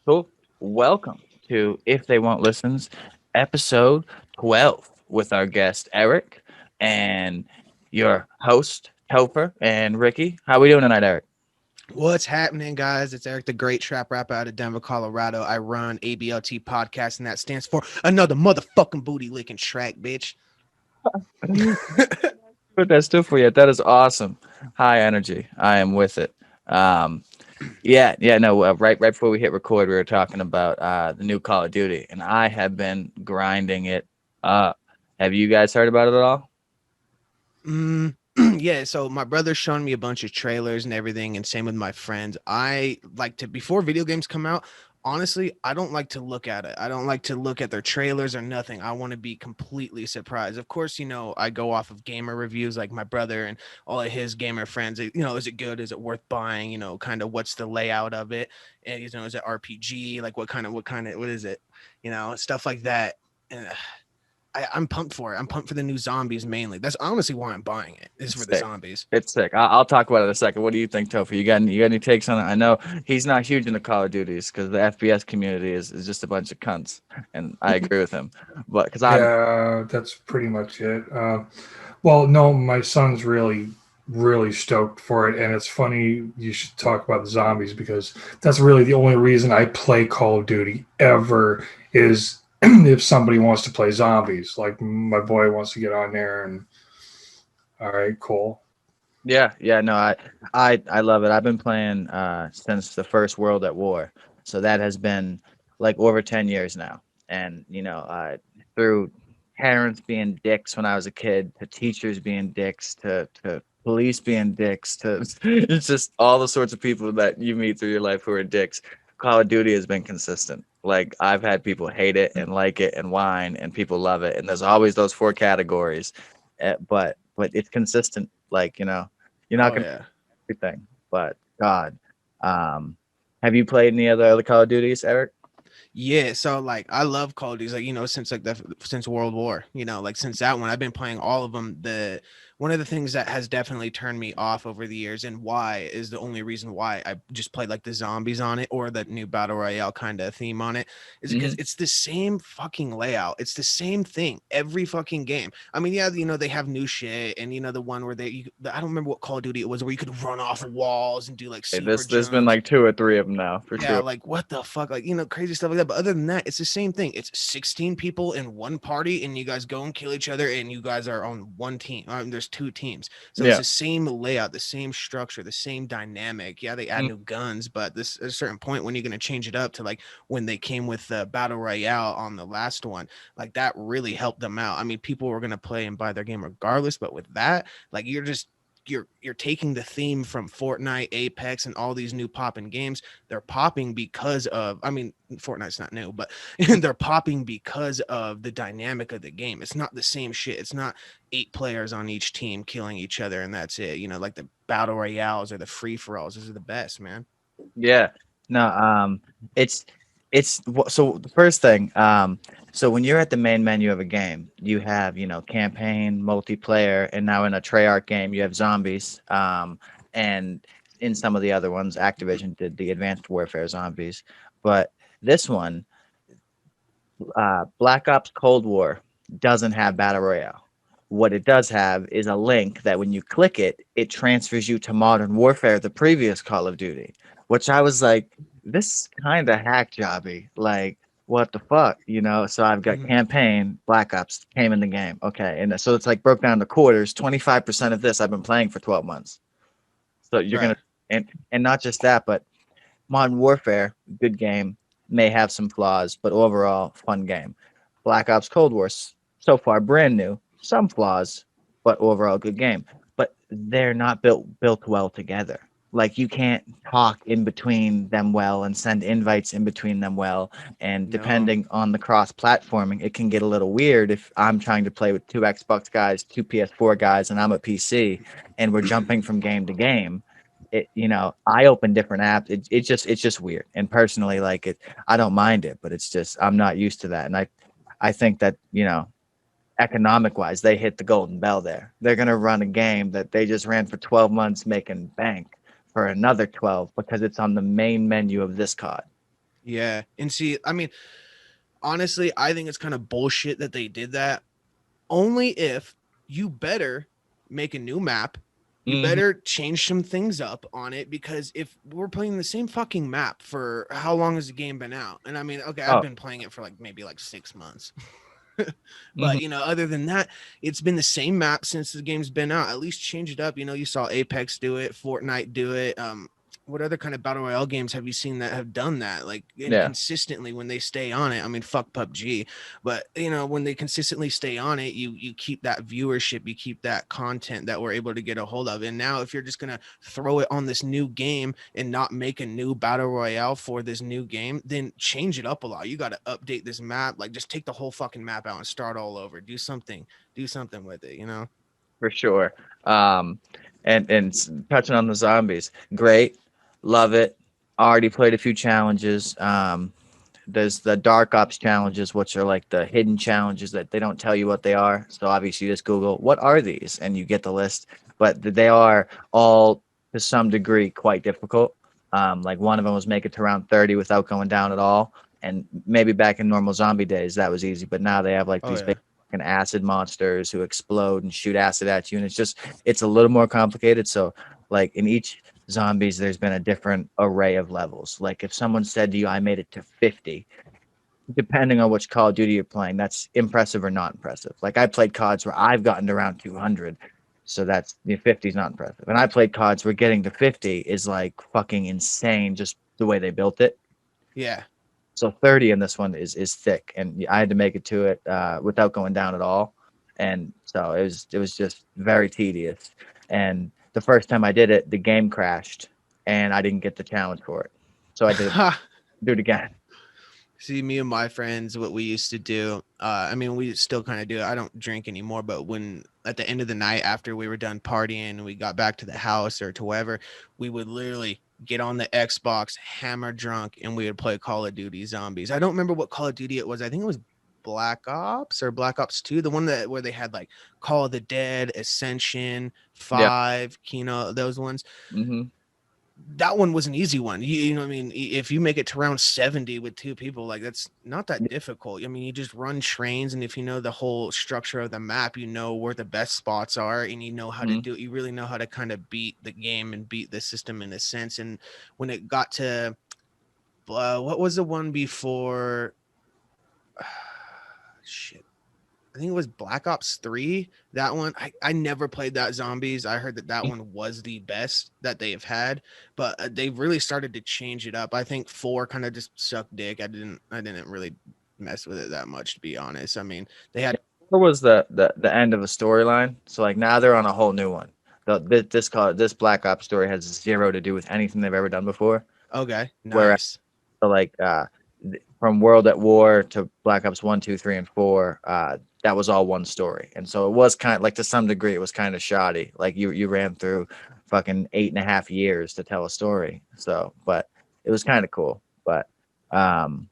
Cool. Welcome to If They Won't Listens, episode 12 with our guest Eric and your host Topher and Ricky. How we doing tonight, Eric? What's happening, guys? It's Eric the Great, trap rapper out of Denver, Colorado. I run ABLT podcast, and that stands for another motherfucking booty licking track, bitch. Put that still for you. That is awesome. High energy. I am with it. Um, no. Right before we hit record, we were talking about the new Call of Duty, and I have been grinding it up. Have you guys heard about it at all? Mm, yeah, so my brother's shown me a bunch of trailers and everything, and same with my friends. I like to, before video games come out, honestly, I don't like to look at it. I don't like to look at their trailers or nothing. I want to be completely surprised. Of course, I go off of gamer reviews like my brother and all of his gamer friends. Is it good? Is it worth buying? Kind of what's the layout of it? And is it RPG? Like what is it? Stuff like that. And I'm pumped for it. I'm pumped for the new zombies mainly. That's honestly why I'm buying it. Is for It's the sick. zombies. It's sick. I'll talk about it in a second. What do you think, Topher? You got any takes on it? I know he's not huge into Call of Duties because the FPS community is just a bunch of cunts, and I agree with him. But because I'm Yeah, that's pretty much it. Well, no, my son's really stoked for it, and it's funny you should talk about the zombies because that's really the only reason I play Call of Duty ever is if somebody wants to play zombies. Like my boy wants to get on there, and all right, cool. no, I love it. I've been playing since the first World at War, so that has been like over 10 years now, and through parents being dicks when I was a kid, to teachers being dicks, to police being dicks, to it's just all the sorts of people that you meet through your life who are dicks. Call of Duty has been consistent. Like I've had people hate it and like it and whine, and people love it, and there's always those four categories. But it's consistent. Like you're not Oh gonna yeah. do everything, but God, um, have you played any other Call of Duties, Eric? Yeah, so like I love Call of Duty, like since like the since World War, like since that one, I've been playing all of them. The One of the things that has definitely turned me off over the years, and why is the only reason why I just played like the zombies on it or the new battle royale kind of theme on it, is because Hmm. it's the same fucking layout. It's the same thing every fucking game. I mean, yeah, they have new shit, and the one where I don't remember what Call of Duty it was, where you could run off walls and do like Hey, super there's been jumps. like two or three of them now for Yeah, sure. like what the fuck, like crazy stuff like that. But other than that, it's the same thing. It's 16 people in one party, and you guys go and kill each other, and you guys are on one team. There's two teams, so it's Yeah. the same layout, the same structure, the same dynamic. Yeah, they add Mm. new guns, but this at a certain point when you're gonna change it up to like when they came with the battle royale on the last one, like that really helped them out. I mean, people were gonna play and buy their game regardless, but with that, like you're taking the theme from Fortnite, Apex, and all these new popping games. They're popping because of, I mean, Fortnite's not new, but they're popping because of the dynamic of the game. It's not the same shit. It's not 8 players on each team killing each other and that's it. Like the battle royales or the free for alls. Those are the best, man. Yeah. No, it's so the first thing, so when you're at the main menu of a game, you have, campaign, multiplayer, and now in a Treyarch game, you have zombies. And in some of the other ones, Activision did the Advanced Warfare zombies. But this one, Black Ops Cold War doesn't have Battle Royale. What it does have is a link that when you click it, it transfers you to Modern Warfare, the previous Call of Duty, which I was like, this kind of hack jobby. Like, what the fuck, So I've got Mhm. campaign, Black Ops came in the game. Okay. And so it's like broke down to quarters. 25% of this I've been playing for 12 months. So you're going Right. to, and not just that, but Modern Warfare, good game, may have some flaws, but overall, fun game. Black Ops Cold War, so far brand new, some flaws, but overall good game. But they're not built well together. Like you can't talk in between them well and send invites in between them well. And No. depending on the cross platforming, it can get a little weird if I'm trying to play with two Xbox guys, two PS4 guys, and I'm a PC, and we're jumping from game to game. I open different apps. It's just weird. And personally, like I don't mind it, but it's just I'm not used to that. And I think that, economic wise, they hit the golden bell there. They're gonna run a game that they just ran for 12 months making bank for another 12 because it's on the main menu of this COD. Yeah. And see, I mean, honestly, I think it's kind of bullshit that they did that. Only if you better make a new map. You Hmm. better change some things up on it, because if we're playing the same fucking map for how long has the game been out? And I mean, okay, I've Oh. been playing it for like maybe like 6 months. Hmm. But other than that, it's been the same map since the game's been out. At least change it up. You saw Apex do it, Fortnite do it. What other kind of battle royale games have you seen that have done that? Like, and Yeah, consistently when they stay on it. I mean, fuck PUBG, but when they consistently stay on it, you keep that viewership, you keep that content that we're able to get a hold of. And now if you're just gonna throw it on this new game and not make a new battle royale for this new game, then change it up a lot. You got to update this map, like just take the whole fucking map out and start all over. Do something with it. for sure. Um, and touching on the zombies, great, love it. Already played a few challenges. There's the dark ops challenges, which are like the hidden challenges that they don't tell you what they are. So obviously, you just Google what are these, and you get the list. But they are all to some degree quite difficult. Like one of them was make it to round 30 without going down at all. And maybe back in normal zombie days that was easy, but now they have like Oh these big yeah. fucking acid monsters who explode and shoot acid at you, and it's a little more complicated. So like in each zombies, there's been a different array of levels. Like if someone said to you, I made it to 50, depending on which Call of Duty you're playing, that's impressive or not impressive. Like I played CODs where I've gotten to around 200. So that's the 50 is not impressive. And I played CODs where getting to 50 is like fucking insane, just the way they built it. Yeah. So 30 in this one is thick, and I had to make it to it without going down at all. And so it was just very tedious. And the first time I did it, the game crashed, and I didn't get the challenge for it. So I did do it again. See, me and my friends, what we used to do, I mean, we still kind of do it. I don't drink anymore, but when at the end of the night, after we were done partying and we got back to the house or to wherever, we would literally get on the Xbox, hammer drunk, and we would play Call of Duty Zombies. I don't remember what Call of Duty it was. I think it was Black Ops or Black Ops 2, the one that where they had like Call of the Dead, Ascension, Yeah. 5, those ones. Hmm. That one was an easy one. You know what I mean? If you make it to round 70 with two people, like that's not that difficult. I mean, you just run trains, and if you know the whole structure of the map, you know where the best spots are, and you know how to Hmm. do it. You really know how to kind of beat the game and beat the system in a sense. And when it got to what was the one before? Shit. I think it was Black Ops 3. That one, I never played that zombies. I heard that that one was the best that they have had, but they've really started to change it up. I think 4 kind of just sucked dick. I didn't really mess with it that much, to be honest. I mean, they had What was the end of a storyline? So like now they're on a whole new one. This Black Ops story has zero to do with anything they've ever done before. okay, Whereas nice. so like from World at War to Black Ops 1, 2, 3, and 4, that was all one story. And so it was kind of like to some degree it was kind of shoddy. Like you ran through fucking 8.5 years to tell a story. So but it was kind of cool. But um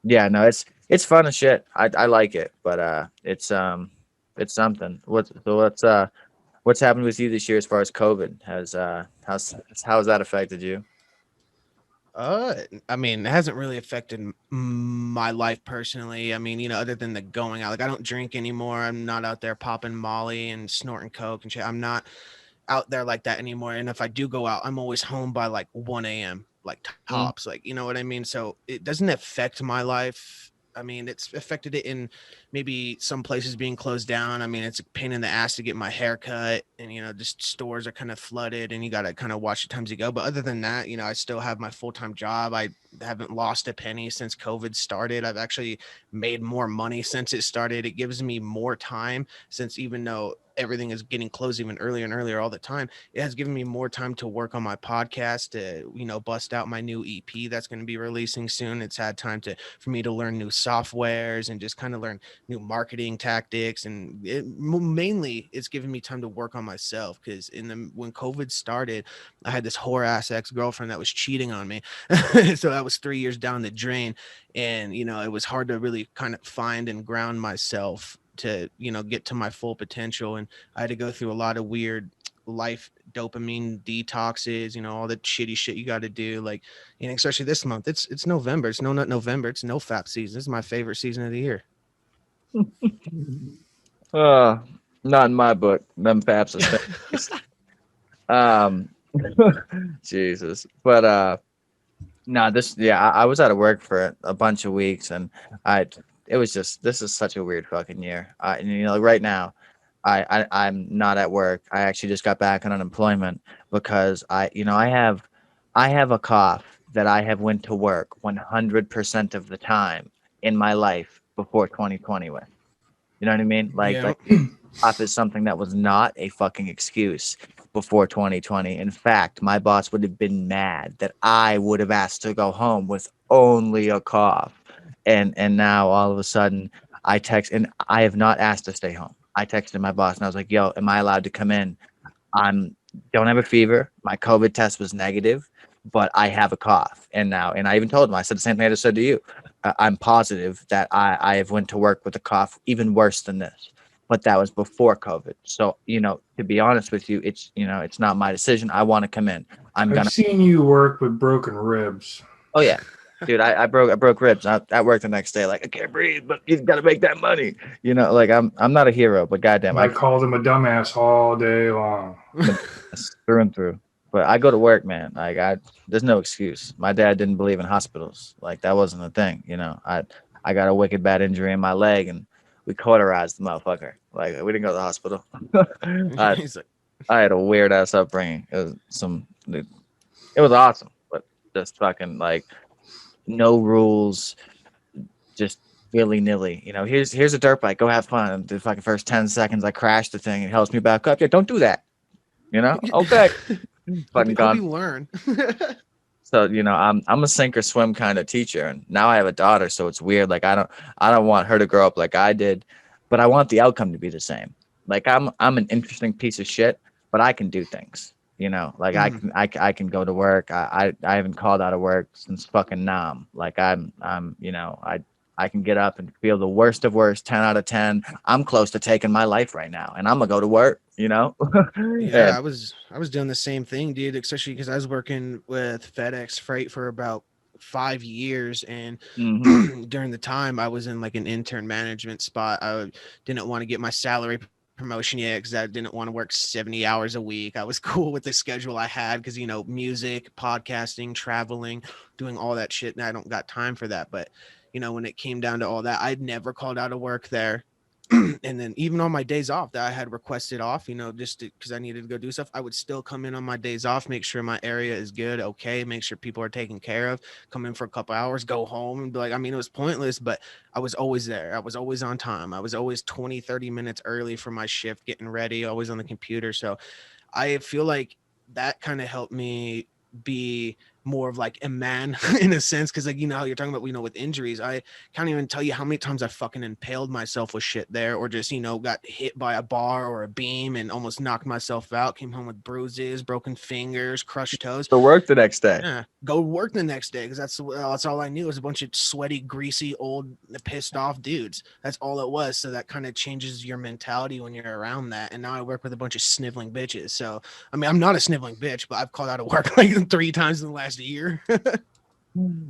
yeah, no, it's fun as shit. I like it, but it's something. What's happened with you this year as far as COVID? How's that affected you? I mean, it hasn't really affected my life personally. I mean, other than the going out, like I don't drink anymore. I'm not out there popping Molly and snorting coke and shit. I'm not out there like that anymore. And if I do go out, I'm always home by like 1 a.m., like Mm, tops, like, you know what I mean? So it doesn't affect my life. I mean, it's affected it in maybe some places being closed down. I mean, it's a pain in the ass to get my hair cut, and, just stores are kind of flooded and you got to kind of watch the times you go. But other than that, I still have my full-time job. I haven't lost a penny since COVID started. I've actually made more money since it started. It gives me more time, since even though everything is getting closed even earlier and earlier all the time, it has given me more time to work on my podcast, to bust out my new EP that's going to be releasing soon. It's had time for me to learn new softwares and just kind of learn new marketing tactics, and mainly it's given me time to work on myself, because when COVID started, I had this whore ass ex-girlfriend that was cheating on me. So that was 3 years down the drain, and it was hard to really kind of find and ground myself to get to my full potential. And I had to go through a lot of weird life dopamine detoxes, all the shitty shit you got to do. Like, especially this month, it's November. It's no nut November. It's no fap season. This is my favorite season of the year. Uh, not in my book. Them faps are things. Um, Jesus. But no, I was out of work for a bunch of weeks, and I it was just this is such a weird fucking year. And right now, I'm not at work. I actually just got back on unemployment because I have a cough that I have went to work 100% of the time in my life before 2020 with. You know what I mean? Yeah. Cough is something that was not a fucking excuse before 2020. In fact, my boss would have been mad that I would have asked to go home with only a cough. And now all of a sudden I text and I have not asked to stay home. I texted my boss and I was like, "Yo, am I allowed to come in? I'm don't have a fever. My COVID test was negative, but I have a cough." And I even told him, I said the same thing I just said to you. I'm positive that I have went to work with a cough even worse than this, but that was before COVID. So, to be honest with you, it's not my decision. I want to come in. I'm I've gonna. seen you work with broken ribs. Oh yeah, dude, I broke ribs. I worked the next day like I can't breathe, but you got to make that money. Like I'm not a hero, but goddamn, I called him a dumbass all day long. through and through. But I go to work, man. There's no excuse. My dad didn't believe in hospitals. Like that wasn't a thing. I got a wicked bad injury in my leg, and we cauterized the motherfucker. Like we didn't go to the hospital. I, He's like, I had a weird ass upbringing. It was awesome, but just fucking like no rules, just willy nilly. Here's a dirt bike. Go have fun. And the fucking first 10 seconds, I crashed the thing. It helps me back up. Yeah, don't do that. Okay. Fucking hope gone. you learn. So I'm a sink or swim kind of teacher, and now I have a daughter, so it's weird. Like I don't want her to grow up like I did, but I want the outcome to be the same. Like I'm an interesting piece of shit, but I can do things. Like I can go to work. I haven't called out of work since fucking Nam. Like I can get up and feel the worst of worst, 10 out of 10. I'm close to taking my life right now, and I'm gonna go to work. Yeah, And I was doing the same thing, dude, especially because I was working with FedEx Freight for about 5 years, and mhm. during the time I was in like an intern management spot. I didn't want to get my salary promotion yet because I didn't want to work 70 hours a week. I was cool with the schedule I had because music, podcasting, traveling, doing all that shit, and I don't got time for that. But when it came down to all that, I'd never called out of work there. And then even on my days off that I had requested off, just because I needed to go do stuff, I would still come in on my days off, make sure my area is good, okay, make sure people are taken care of, come in for a couple hours, go home, and be like, it was pointless, but I was always there. I was always on time. I was always 20-30 minutes early for my shift, getting ready, always on the computer. So I feel like that kind of helped me be more of like a man in a sense, because like how you're talking about with injuries, I can't even tell you how many times I fucking impaled myself with shit there, or just got hit by a bar or a beam and almost knocked myself out, came home with bruises, broken fingers, crushed toes. To work the next day. Yeah, go work the next day, because that's all I knew was a bunch of sweaty, greasy, old, pissed off dudes. That's all it was. So that kind of changes your mentality when you're around that. And now I work with a bunch of sniveling bitches. So I'm not a sniveling bitch, but I've called out of work like 3 times in the last year.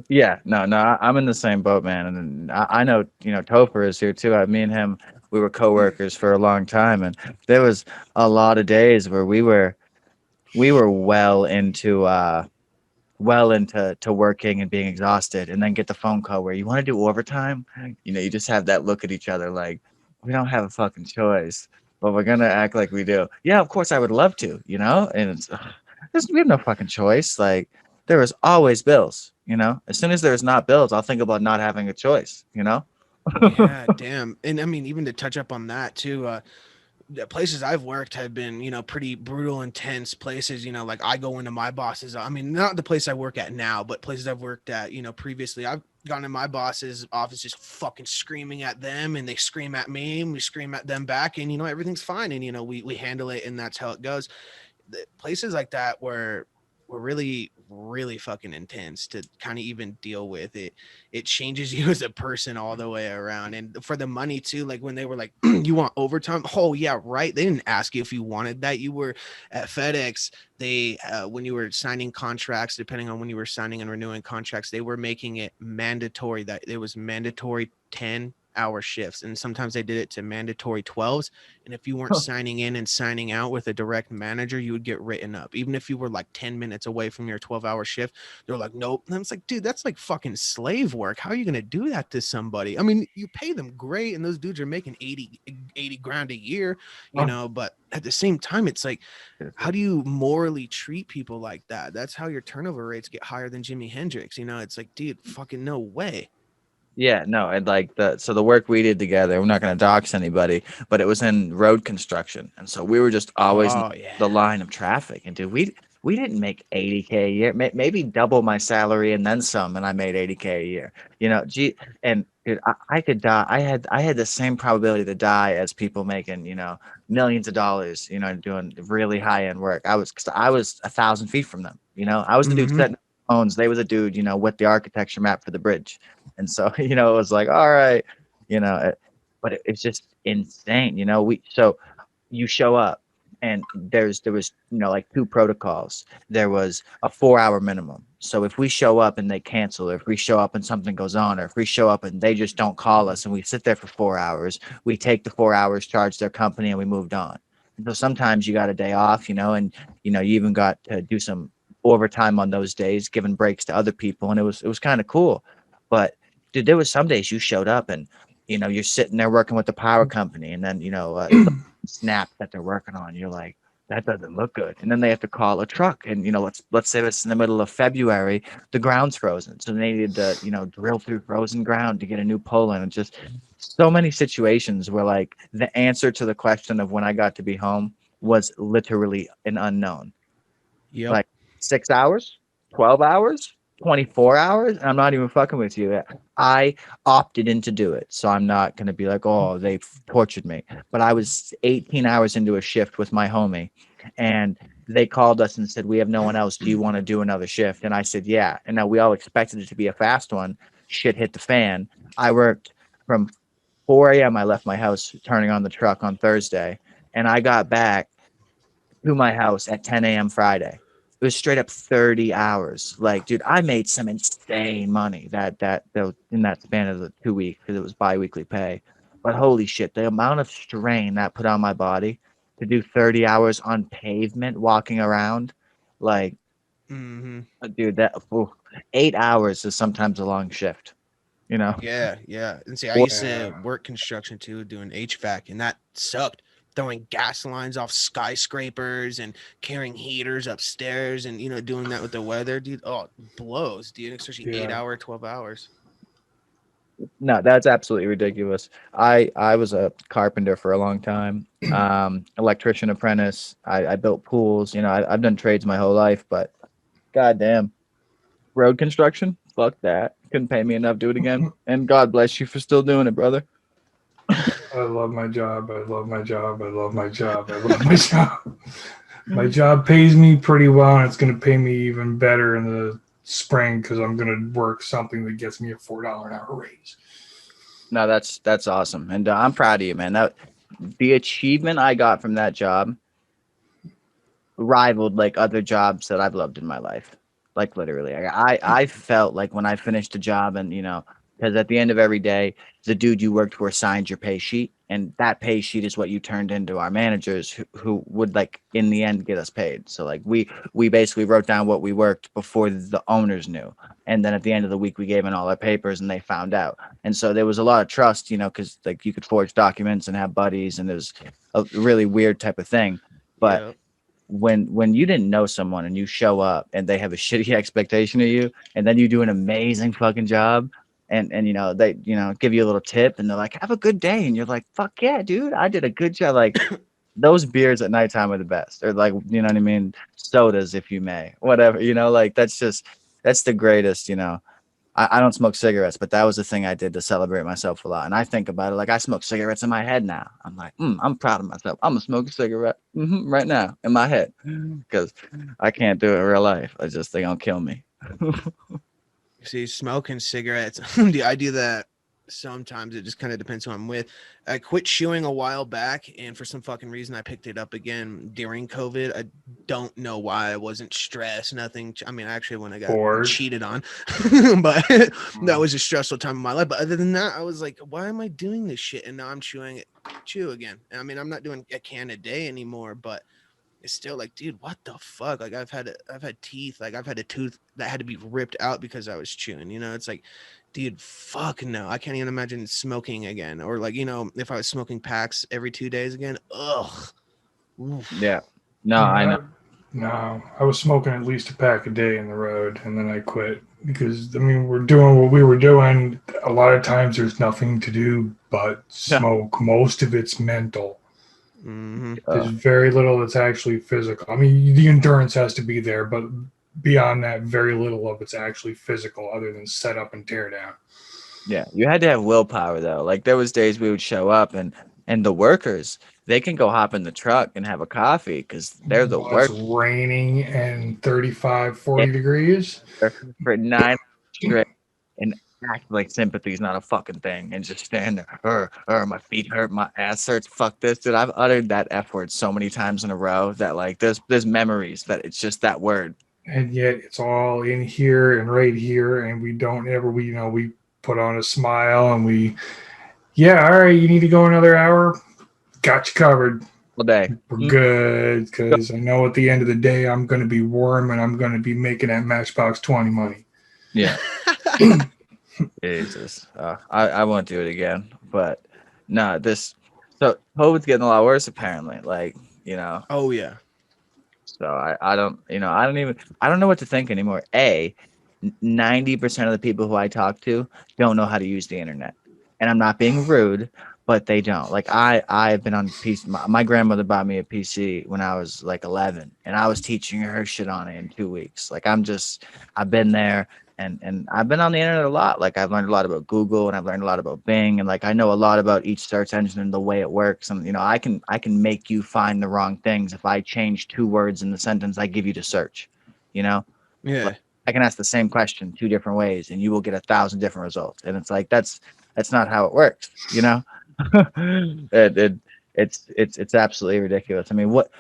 Yeah, no, I'm in the same boat, man. And I know, Topher is here too. Me and him, we were coworkers for a long time, and there was a lot of days where we were well into to working and being exhausted, and then get the phone call where you want to do overtime. You just have that look at each other like we don't have a fucking choice, but we're gonna act like we do. Yeah, of course I would love to, and we have no fucking choice. Like there is always bills. As soon as there's not bills, I'll think about not having a choice. Yeah, damn. And even to touch up on that too, the places I've worked have been, pretty brutal, intense places. Like I go into my boss's, not the place I work at now, but places I've worked at, previously. I've gone in my boss's office just fucking screaming at them, and they scream at me, and we scream at them back, and everything's fine, and we handle it, and that's how it goes. The places like that where were really, really fucking intense to kind of even deal with. It changes you as a person all the way around. And for the money too, like when they were like, you want overtime? Oh yeah, right. They didn't ask you if you wanted that. You were at FedEx. They when you were signing contracts, depending on when you were signing and renewing contracts, they were making it mandatory that it was mandatory 10-hour shifts, and sometimes they did it to mandatory 12s. And if you weren't signing in and signing out with a direct manager, you would get written up. Even if you were like 10 minutes away from your 12-hour shift, they're like, nope. And I was like, dude, that's like fucking slave work. How are you going to do that to somebody? I mean, you pay them great, and those dudes are making 80 grand a year, but at the same time, it's like, how do you morally treat people like that? That's how your turnover rates get higher than Jimi Hendrix. It's like, dude, fucking no way. Yeah, no, and like the work we did together, we're not going to dox anybody, but it was in road construction, and so we were just always in Oh yeah. the line of traffic. And dude, we didn't make 80K a year, maybe double my salary and then some, and I made 80K a year. Gee, and dude, I could die. I had the same probability to die as people making millions of dollars, doing really high end work. Cause I was 1,000 feet from them. I was the dude setting up phones. They were the dude, with the architecture map for the bridge. And so, it was like, all right, but it's just insane. So you show up and there was, like two protocols. There was a 4 hour minimum. So if we show up and they cancel, or if we show up and something goes on, or if we show up and they just don't call us and we sit there for 4 hours, we take the 4 hours, charge their company, and we moved on. And so sometimes you got a day off, and, you even got to do some overtime on those days, giving breaks to other people. And it was kind of cool. But dude, there was some days you showed up and, you're sitting there working with the power company, and then, snap that they're working on. You're like, that doesn't look good. And then they have to call a truck. And, let's say it's in the middle of February, the ground's frozen. So they needed to, drill through frozen ground to get a new pole in. And just so many situations where like the answer to the question of when I got to be home was literally an unknown. Yep. Like 6 hours, 12 hours, 24 hours. And I'm not even fucking with you. I opted in to do it. So I'm not going to be like, oh, they tortured me. But I was 18 hours into a shift with my homie, and they called us and said, we have no one else. Do you want to do another shift? And I said, yeah. And now we all expected it to be a fast one. Shit hit the fan. I worked from 4 a.m. I left my house turning on the truck on Thursday, and I got back to my house at 10 a.m. Friday. It was straight up 30 hours. Like, dude, I made some insane money that in that span of the 2 weeks, because it was bi-weekly pay. But holy shit, the amount of strain that put on my body to do 30 hours on pavement walking around, like, dude, 8 hours is sometimes a long shift, Yeah. And see, I used to work construction too, doing HVAC, and that sucked. Throwing gas lines off skyscrapers and carrying heaters upstairs, and doing that with the weather, dude. Oh, it blows, dude. Especially 8 hour, 12 hours. No, that's absolutely ridiculous. I was a carpenter for a long time, electrician apprentice. I built pools. I've done trades my whole life, but goddamn, road construction, fuck that. Couldn't pay me enough to do it again. And God bless you for still doing it, brother. I love my job. I love my job. I love my job. I love my job. My job pays me pretty well, and it's going to pay me even better in the spring because I'm going to work something that gets me a $4 an hour raise. No, that's awesome, and I'm proud of you, man. The achievement I got from that job rivaled like other jobs that I've loved in my life. Like literally, I felt like when I finished the job, and because at the end of every day, the dude you worked for signed your pay sheet, and that pay sheet is what you turned into our managers, who would like in the end get us paid. So like we basically wrote down what we worked before the owners knew, and then at the end of the week we gave in all our papers and they found out. And so there was a lot of trust, because like you could forge documents and have buddies, and there's a really weird type of thing. But when you didn't know someone and you show up and they have a shitty expectation of you, and then you do an amazing fucking job, and they give you a little tip, and they're like, have a good day, and you're like, fuck yeah, dude, I did a good job. Like those beers at nighttime are the best. Or like, you know what I mean, sodas, if you may, whatever, like that's the greatest. I don't smoke cigarettes, but that was the thing I did to celebrate myself a lot. And I think about it like I smoke cigarettes in my head now. I'm like, I'm proud of myself. I'm gonna smoke a cigarette right now in my head because I can't do it in real life. I just they gonna kill me. See, smoking cigarettes. I do that sometimes. It just kind of depends who I'm with. I quit chewing a while back, and for some fucking reason, I picked it up again during COVID. I don't know why. I wasn't stressed, nothing. I mean, actually, when I got Bored. cheated on, but that was a stressful time of my life. But other than that, I was like, why am I doing this shit? And now I'm chew again. I mean, I'm not doing a can a day anymore, but it's still like, dude, what the fuck? Like I've had teeth, like I've had a tooth that had to be ripped out because I was chewing, you know. It's like, dude, fuck no. I can't even imagine smoking again. Or like, you know, if I was smoking packs every 2 days again, ugh. Oof. Yeah. No, I know. No, I was smoking at least a pack a day in the road, and then I quit because I mean we're doing what we were doing. A lot of times there's nothing to do but Yeah. smoke. Most of it's mental. Mm-hmm. There's very little that's actually physical. I mean, the endurance has to be there, but beyond that, very little of it's actually physical, other than set up and tear down. Yeah, you had to have willpower though. Like there was days we would show up and the workers, they can go hop in the truck and have a coffee because they're the While it's work raining and 35, 40 degrees. for 9 straight and act like sympathy is not a fucking thing and just stand there. My feet hurt, my ass hurts. Fuck this, dude. I've uttered that F word so many times in a row that like there's memories that it's just that word. And yet it's all in here and right here, and we don't ever, we put on a smile and yeah, all right, you need to go another hour. Got you covered. All day. We're good because I know at the end of the day I'm going to be warm and I'm going to be making that Matchbox 20 money. Yeah. Jesus. I won't do it again. But no, so COVID's getting a lot worse apparently. Like, you know, Oh yeah. so I don't, I don't know what to think anymore. 90% of the people who I talk to don't know how to use the internet. And I'm not being rude, but they don't. Like I've been on PC. My grandmother bought me a PC when I was like 11, and I was teaching her shit on it in 2 weeks. Like I've been there, and I've been on the internet a lot. Like I've learned a lot about Google, and I've learned a lot about Bing, and like I know a lot about each search engine and the way it works. And I can make you find the wrong things if I change 2 words in the sentence I give you to search. You know, Yeah. like I can ask the same question 2 different ways, and you will get 1,000 different results. And it's like that's not how it works. It's absolutely ridiculous. I mean, what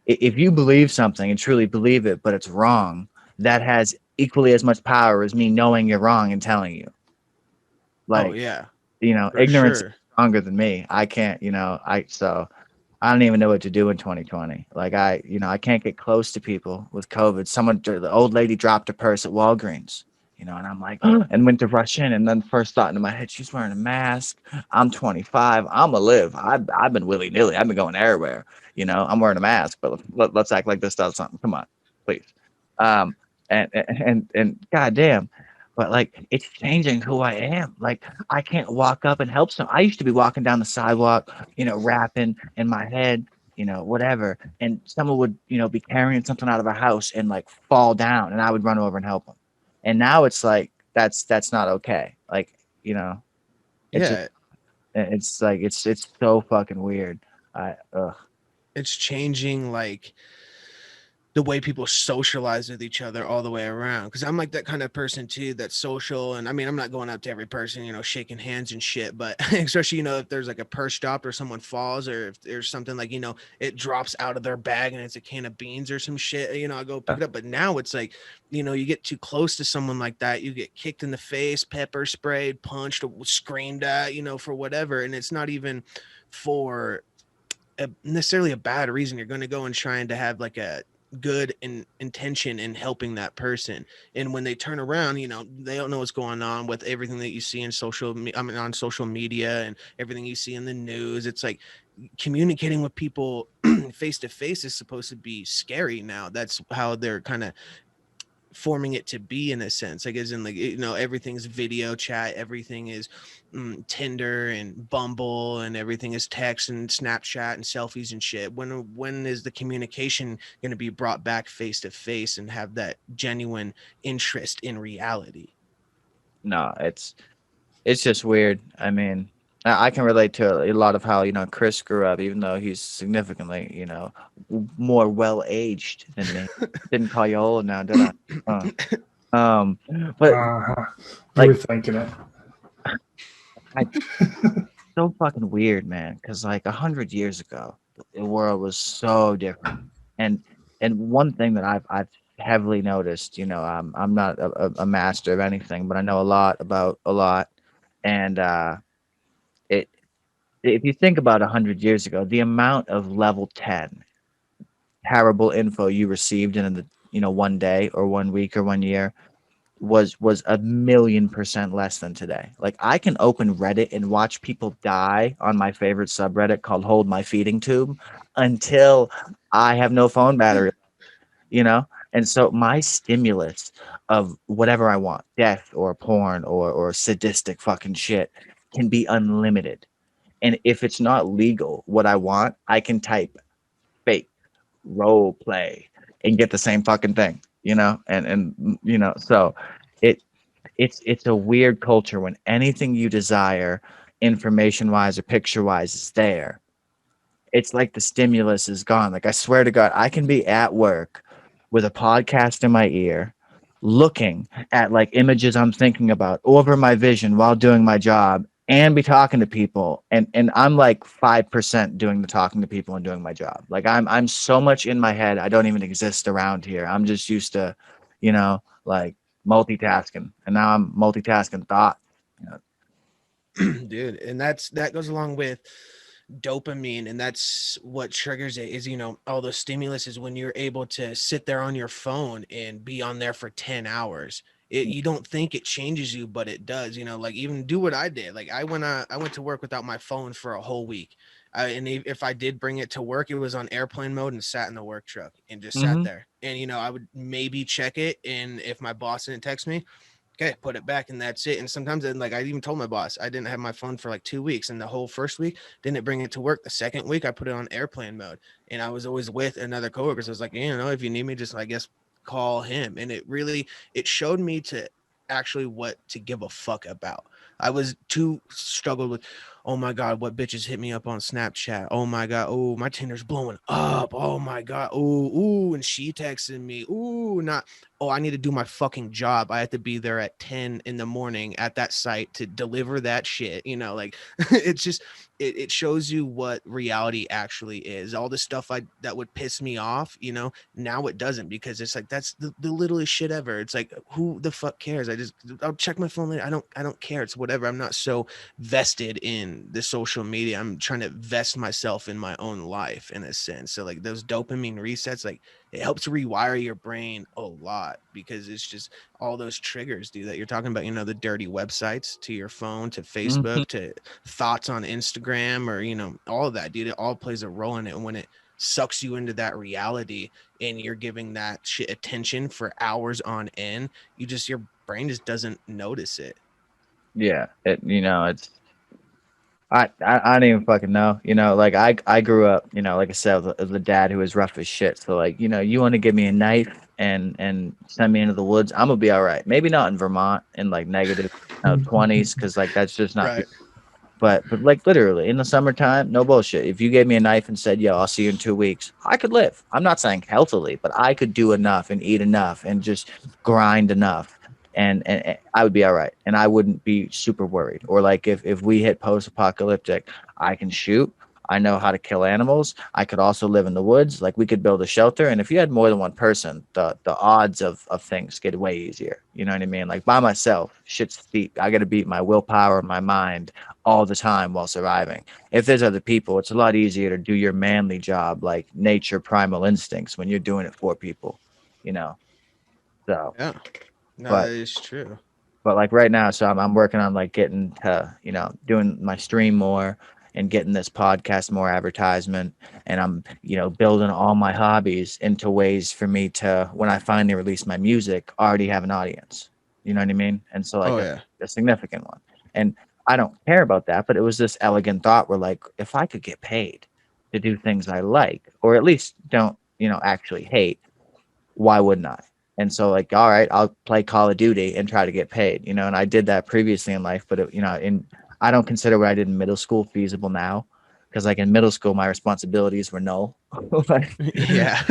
if you believe something and truly believe it, but it's wrong? That has equally as much power as me knowing you're wrong and telling you. Oh Like, yeah. For ignorance is sure. stronger than me. I can't, so I don't even know what to do in 2020. Like I can't get close to people with COVID. The old lady dropped a purse at Walgreens, and I'm like, and went to rush in. And then first thought into my head, she's wearing a mask. I'm 25. I'm a live. I've been willy nilly. I've been going everywhere. I'm wearing a mask, but let's act like this does something. Come on, please. Um, and goddamn, but like it's changing who I am. Like I can't walk up and help some. I used to be walking down the sidewalk, rapping in my head, whatever, and someone would, be carrying something out of a house and like fall down, and I would run over and help them. And now it's like that's not okay. Like, it's just Yeah. it's like it's so fucking weird. Ugh. It's changing like the way people socialize with each other all the way around, because I'm like that kind of person too, that's social. And I mean, I'm not going up to every person, shaking hands and shit, but especially, if there's like a purse dropped or someone falls, or if there's something like, it drops out of their bag and it's a can of beans or some shit, I go pick it up. But now it's like, you get too close to someone like that, you get kicked in the face, pepper sprayed, punched, screamed at, for whatever. And it's not even for necessarily a bad reason. You're going to go and trying to have like a good intention in helping that person, and when they turn around, they don't know what's going on with everything that you see in on social media and everything you see in the news. It's like communicating with people face to face is supposed to be scary now. That's how they're kind of forming it to be, in a sense, like as in like, everything's video chat, everything is Tinder and Bumble, and everything is text and Snapchat and selfies and shit. When is the communication going to be brought back face to face and have that genuine interest in reality? No, it's just weird. I mean, I can relate to a lot of how, Chris grew up, even though he's significantly, more well aged than me. Didn't call you old now, did I? Uh, um, but Uh-huh. You were like, thinking it. I so fucking weird, man. Because like 100 years ago, the world was so different. And one thing that I've heavily noticed, I'm not a master of anything, but I know a lot about a lot, and it if you think about 100 years ago, the amount of level 10 terrible info you received in the one day or 1 week or 1 year was 1,000,000% less than today. Like I can open Reddit and watch people die on my favorite subreddit called Hold My Feeding Tube until I have no phone battery, you know? And so my stimulus of whatever I want, death or porn or sadistic fucking shit, can be unlimited. And if it's not legal, what I want, I can type fake role play and get the same fucking thing, so it it's a weird culture when anything you desire, information wise or picture wise, is there. It's like the stimulus is gone. Like I swear to God, I can be at work with a podcast in my ear, looking at like images I'm thinking about over my vision while doing my job and be talking to people, and I'm like 5% doing the talking to people and doing my job. Like I'm so much in my head I don't even exist around here. I'm just used to, like multitasking, and now I'm multitasking thought. You know, Dude, and that goes along with dopamine, and that's what triggers it. Is all the stimulus is when you're able to sit there on your phone and be on there for 10 hours. You don't think it changes you, but it does. Like even do what I did. Like I went to work without my phone for a whole week. And if I did bring it to work, it was on airplane mode and sat in the work truck and just sat mm-hmm. there. And I would maybe check it, and if my boss didn't text me, okay, put it back and that's it. And sometimes like I even told my boss I didn't have my phone for like 2 weeks, and the whole first week didn't bring it to work. The second week I put it on airplane mode, and I was always with another coworker. So I was like, if you need me, just I guess call him. And it showed me to actually what to give a fuck about. I was too struggled with, oh my god, what bitches hit me up on Snapchat? Oh my god, oh my Tinder's blowing up. Oh my god, ooh, and she texted me. Ooh, not oh, I need to do my fucking job. I have to be there at 10 in the morning at that site to deliver that shit. Like it's just it shows you what reality actually is. All the stuff that would piss me off, now it doesn't, because it's like that's the littlest shit ever. It's like, who the fuck cares? I'll check my phone later. I don't care. It's whatever. I'm not so vested in the social media. I'm trying to vest myself in my own life in a sense. So like those dopamine resets, like it helps rewire your brain a lot, because it's just all those triggers, dude, that you're talking about, the dirty websites to your phone, to Mm-hmm. Facebook, to thoughts on Instagram, or, all of that, dude. It all plays a role in it. And when it sucks you into that reality and you're giving that shit attention for hours on end, your brain just doesn't notice it. Yeah, it's I don't even fucking know. Like I grew up, like I said, with a dad who was rough as shit. So like, you want to give me a knife and send me into the woods, I'm gonna be all right. Maybe not in Vermont in like negative 20s, because like that's just not. Right. But like literally in the summertime, no bullshit. If you gave me a knife and said, "Yo, I'll see you in 2 weeks," I could live. I'm not saying healthily, but I could do enough and eat enough and just grind enough, and I would be all right, and I wouldn't be super worried. Or like if we hit post-apocalyptic, I can shoot. I know how to kill animals. I could also live in the woods. Like we could build a shelter, and if you had more than one person, the odds of things get way easier. You know what I mean? Like by myself, shit's steep. I got to beat my willpower, my mind all the time while surviving. If there's other people, it's a lot easier to do your manly job, like nature primal instincts, when you're doing it for people, you know. So, Yeah. No, that but is true. like right now, so I'm working on like getting to, doing my stream more and getting this podcast more advertisement, and I'm, building all my hobbies into ways for me to, when I finally release my music, already have an audience. You know what I mean? And so like Oh a, yeah. a significant one. And I don't care about that, but it was this elegant thought where like, if I could get paid to do things I like, or at least don't, actually hate, why wouldn't I? And so like, all right, I'll play Call of Duty and try to get paid, and I did that previously in life, but I don't consider what I did in middle school feasible now, because like in middle school, my responsibilities were null. Like, Yeah.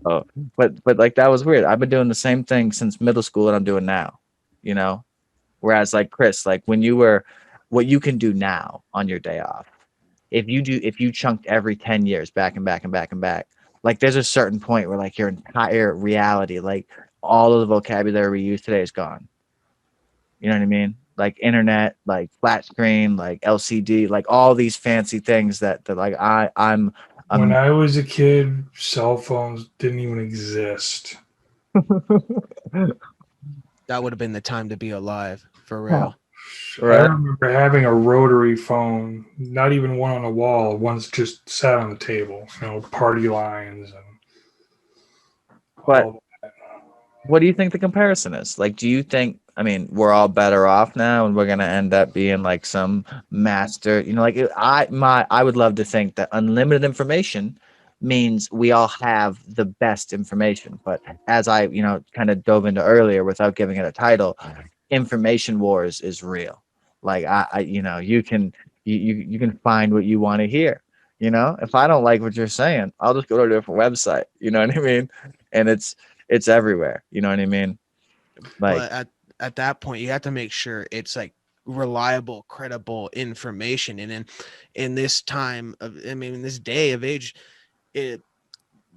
oh, but like that was weird. I've been doing the same thing since middle school that I'm doing now, you know. Whereas like Chris, like when you were, what you can do now on your day off, if you chunked every 10 years back and back and back and back, like there's a certain point where like your entire reality, like all of the vocabulary we use today is gone. You know what I mean? Like internet, like flat screen, like LCD, like all these fancy things that like When I'm I was a kid, cell phones didn't even exist. That would have been the time to be alive, for real. I right. remember having a rotary phone, not even one on a wall. One's just sat on the table. Party lines and But all. what do you think the comparison is? Like, do you think, I mean, we're all better off now and we're gonna end up being like some master, like I would love to think that unlimited information means we all have the best information. But as I, kind of dove into earlier without giving it a title, information wars is real. Like you can find what you want to hear. If I don't like what you're saying, I'll just go to a different website. You know what I mean? And it's everywhere. You know what I mean? Like, But at that point, you have to make sure it's like reliable, credible information. And in this time of, I mean, in this day of age, it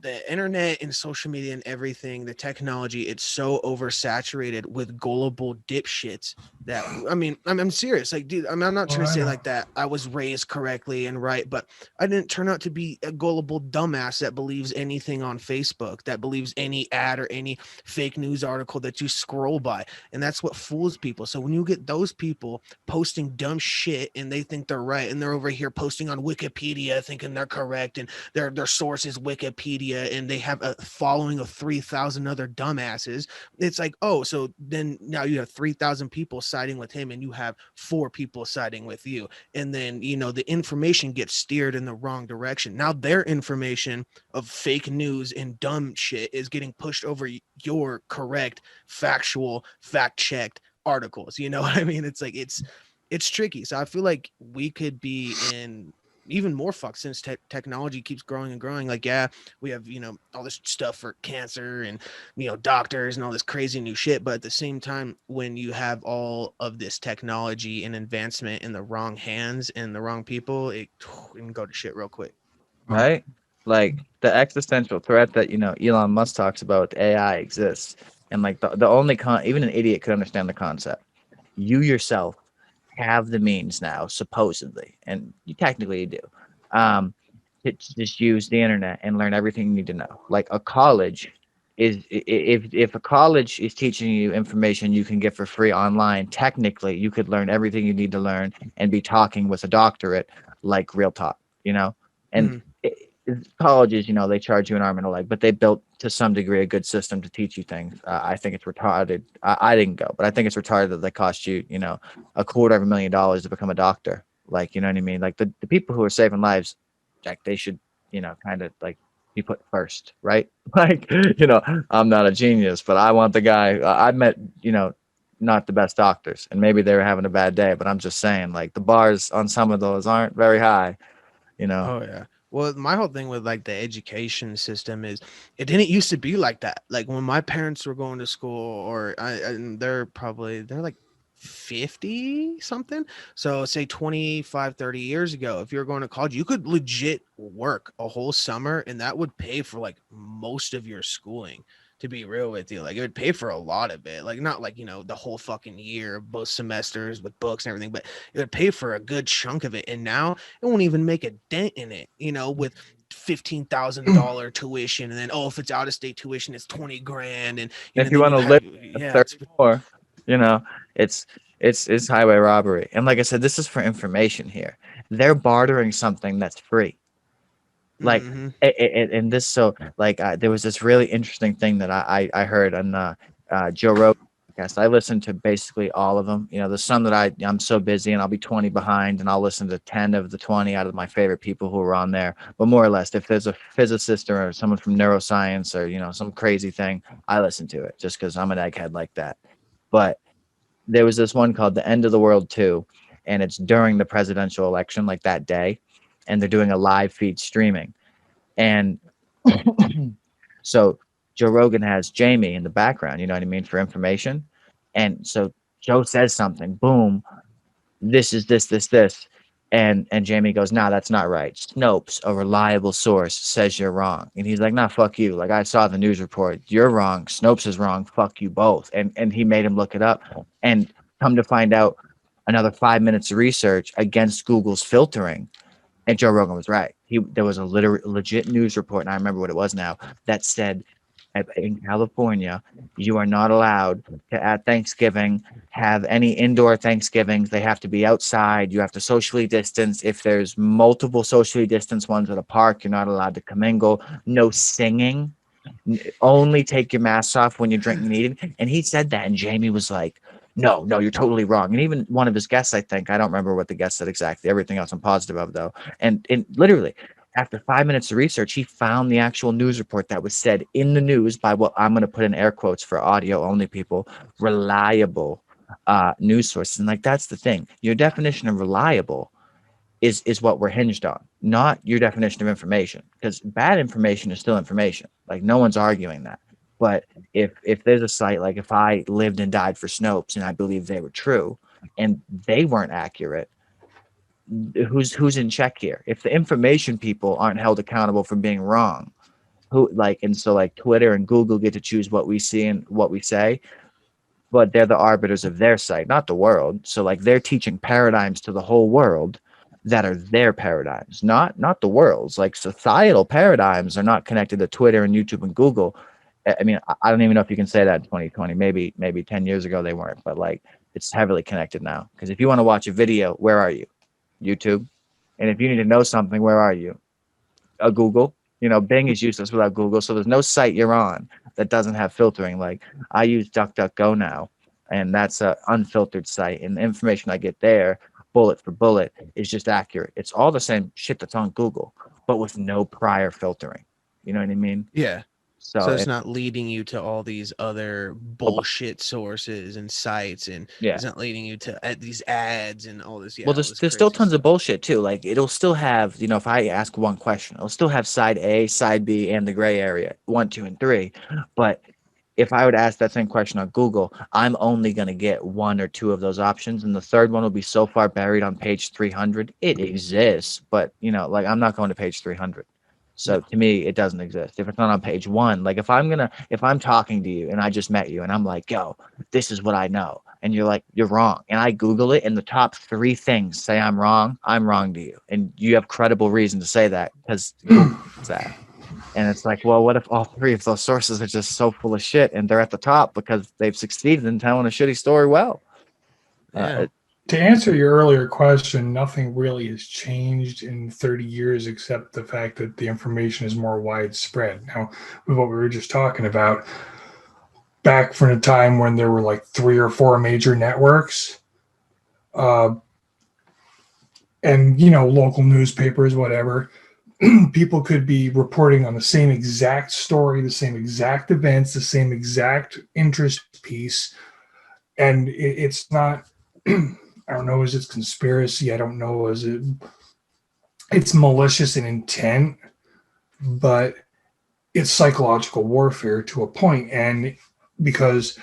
the internet and social media and everything, the technology, it's so oversaturated with gullible dipshits that, I mean, I'm serious. Like, dude, I'm not Oh, trying to I say know. like that I was raised correctly and right, but I didn't turn out to be a gullible dumbass that believes anything on Facebook, that believes any ad or any fake news article that you scroll by. And that's what fools people. So when you get those people posting dumb shit and they think they're right, and they're over here posting on Wikipedia thinking they're correct, and their source is Wikipedia, and they have a following of 3,000 other dumbasses. It's like, oh, so then now you have 3,000 people siding with him, and you have 4 people siding with you, and then the information gets steered in the wrong direction. Now their information of fake news and dumb shit is getting pushed over your correct, factual, fact-checked articles. You know what I mean? It's like it's tricky. So I feel like we could be in even more fucked since technology keeps growing and growing. Like, yeah, we have all this stuff for cancer and doctors and all this crazy new shit, but at the same time, when you have all of this technology and advancement in the wrong hands and the wrong people, it can go to shit real quick. right? Like the existential threat that, Elon Musk talks about with AI exists. And like the only even an idiot could understand the concept. You yourself have the means now, supposedly, and you technically do, to just use the internet and learn everything you need to know. Like a college if a college is teaching you information you can get for free online, technically you could learn everything you need to learn and be talking with a doctorate, like real talk. And Mhm. colleges, they charge you an arm and a leg, but they built to some degree a good system to teach you things. I think it's retarded. I didn't go, but I think it's retarded that they cost you, $250,000 to become a doctor. Like, you know what I mean? Like the people who are saving lives, Jack, they should, kind of like be put first, right? Like, I'm not a genius, but I want the guy I met, not the best doctors, and maybe they were having a bad day, but I'm just saying, like, the bars on some of those aren't very high, you know. Oh yeah. Well, my whole thing with like the education system is it didn't used to be like that. Like when my parents were going to school, or and they're like 50 something. So say 25, 30 years ago, if you're going to college, you could legit work a whole summer and that would pay for like most of your schooling. To be real with you, like it would pay for a lot of it, like not like the whole fucking year, both semesters with books and everything, but it would pay for a good chunk of it. And now it won't even make a dent in it, with $15,000 tuition, and then if it's out of state tuition, it's 20 grand, and If you then want you to live have at yeah, it's 34, you know, it's it's highway robbery. And like I said, this is for information here. They're bartering something that's free. Like, mm-hmm. and this, so like there was this really interesting thing that I heard on Joe Rogan. podcasts. I listen to basically all of them. You know, there's some that I'm so busy and I'll be 20 behind, and I'll listen to 10 of the 20 out of my favorite people who are on there. But more or less, if there's a physicist or someone from neuroscience or, you know, some crazy thing, I listen to it just because I'm an egghead like that. But there was this one called The End of the World 2, and it's during the presidential election, like that day, and they're doing a live feed streaming. And so Joe Rogan has Jamie in the background, you know what I mean, for information. And so Joe says something, boom, this is this. And Jamie goes, nah, that's not right. Snopes, a reliable source, says you're wrong. And he's like, nah, fuck you. Like, I saw the news report. You're wrong. Snopes is wrong. Fuck you both. And he made him look it up. And come to find out, another 5 minutes of research against Google's filtering. And Joe Rogan was right. There was a legit news report, and I remember what it was now, that said in California, you are not allowed to, at Thanksgiving, have any indoor Thanksgivings. They have to be outside. You have to socially distance. If there's multiple socially distanced ones at a park, you're not allowed to commingle. No singing. Only take your mask off when you're drinking and eating. And he said that, and Jamie was like, no, you're totally wrong. And even one of his guests, I think, I don't remember what the guest said exactly. Everything else I'm positive of, though. And literally, after 5 minutes of research, he found the actual news report that was said in the news by what I'm going to put in air quotes for audio only people, reliable news sources. And like, that's the thing. Your definition of reliable is what we're hinged on, not your definition of information, because bad information is still information. Like, no one's arguing that. But if there's a site, like if I lived and died for Snopes and I believe they were true and they weren't accurate, who's in check here? If the information people aren't held accountable for being wrong, who, like, and so like Twitter and Google get to choose what we see and what we say, but they're the arbiters of their site, not the world. So like, they're teaching paradigms to the whole world that are their paradigms, not the world's. Like, societal paradigms are not connected to Twitter and YouTube and Google. I mean, I don't even know if you can say that in 2020. Maybe 10 years ago they weren't, but like, it's heavily connected now. Because if you want to watch a video, where are you? YouTube. And if you need to know something, where are you? Google. You know, Bing is useless without Google. So there's no site you're on that doesn't have filtering. Like, I use DuckDuckGo now, and that's a unfiltered site. And the information I get there, bullet for bullet, is just accurate. It's all the same shit that's on Google, but with no prior filtering. You know what I mean? Yeah. So So it's not leading you to all these other bullshit sources and sites, and yeah. it's not leading you to these ads and all this. Yeah, Well, all this there's still crazy tons of stuff. bullshit too. Like, it'll still have, you know, if I ask one question, it'll still have side A, side B, and the gray area, 1, 2, and 3. But if I would ask that same question on Google, I'm only going to get 1 or 2 of those options, and the third one will be so far buried on page 300. It exists, but, you know, like, I'm not going to page 300. So No. to me, it doesn't exist. If it's not on page 1, like, if I'm talking to you and I just met you and I'm like, yo, this is what I know, and you're like, you're wrong, and I Google it and the top 3 things say I'm wrong to you, and you have credible reason to say that because Google says that. And it's like, well, what if all 3 of those sources are just so full of shit and they're at the top because they've succeeded in telling a shitty story well? Yeah. To answer your earlier question, nothing really has changed in 30 years except the fact that the information is more widespread. Now, with what we were just talking about, back from a time when there were like 3 or 4 major networks, and, you know, local newspapers, whatever, people could be reporting on the same exact story, the same exact events, the same exact interest piece, and it's not I don't know, is it conspiracy? I don't know, it's malicious in intent, but it's psychological warfare to a point. And because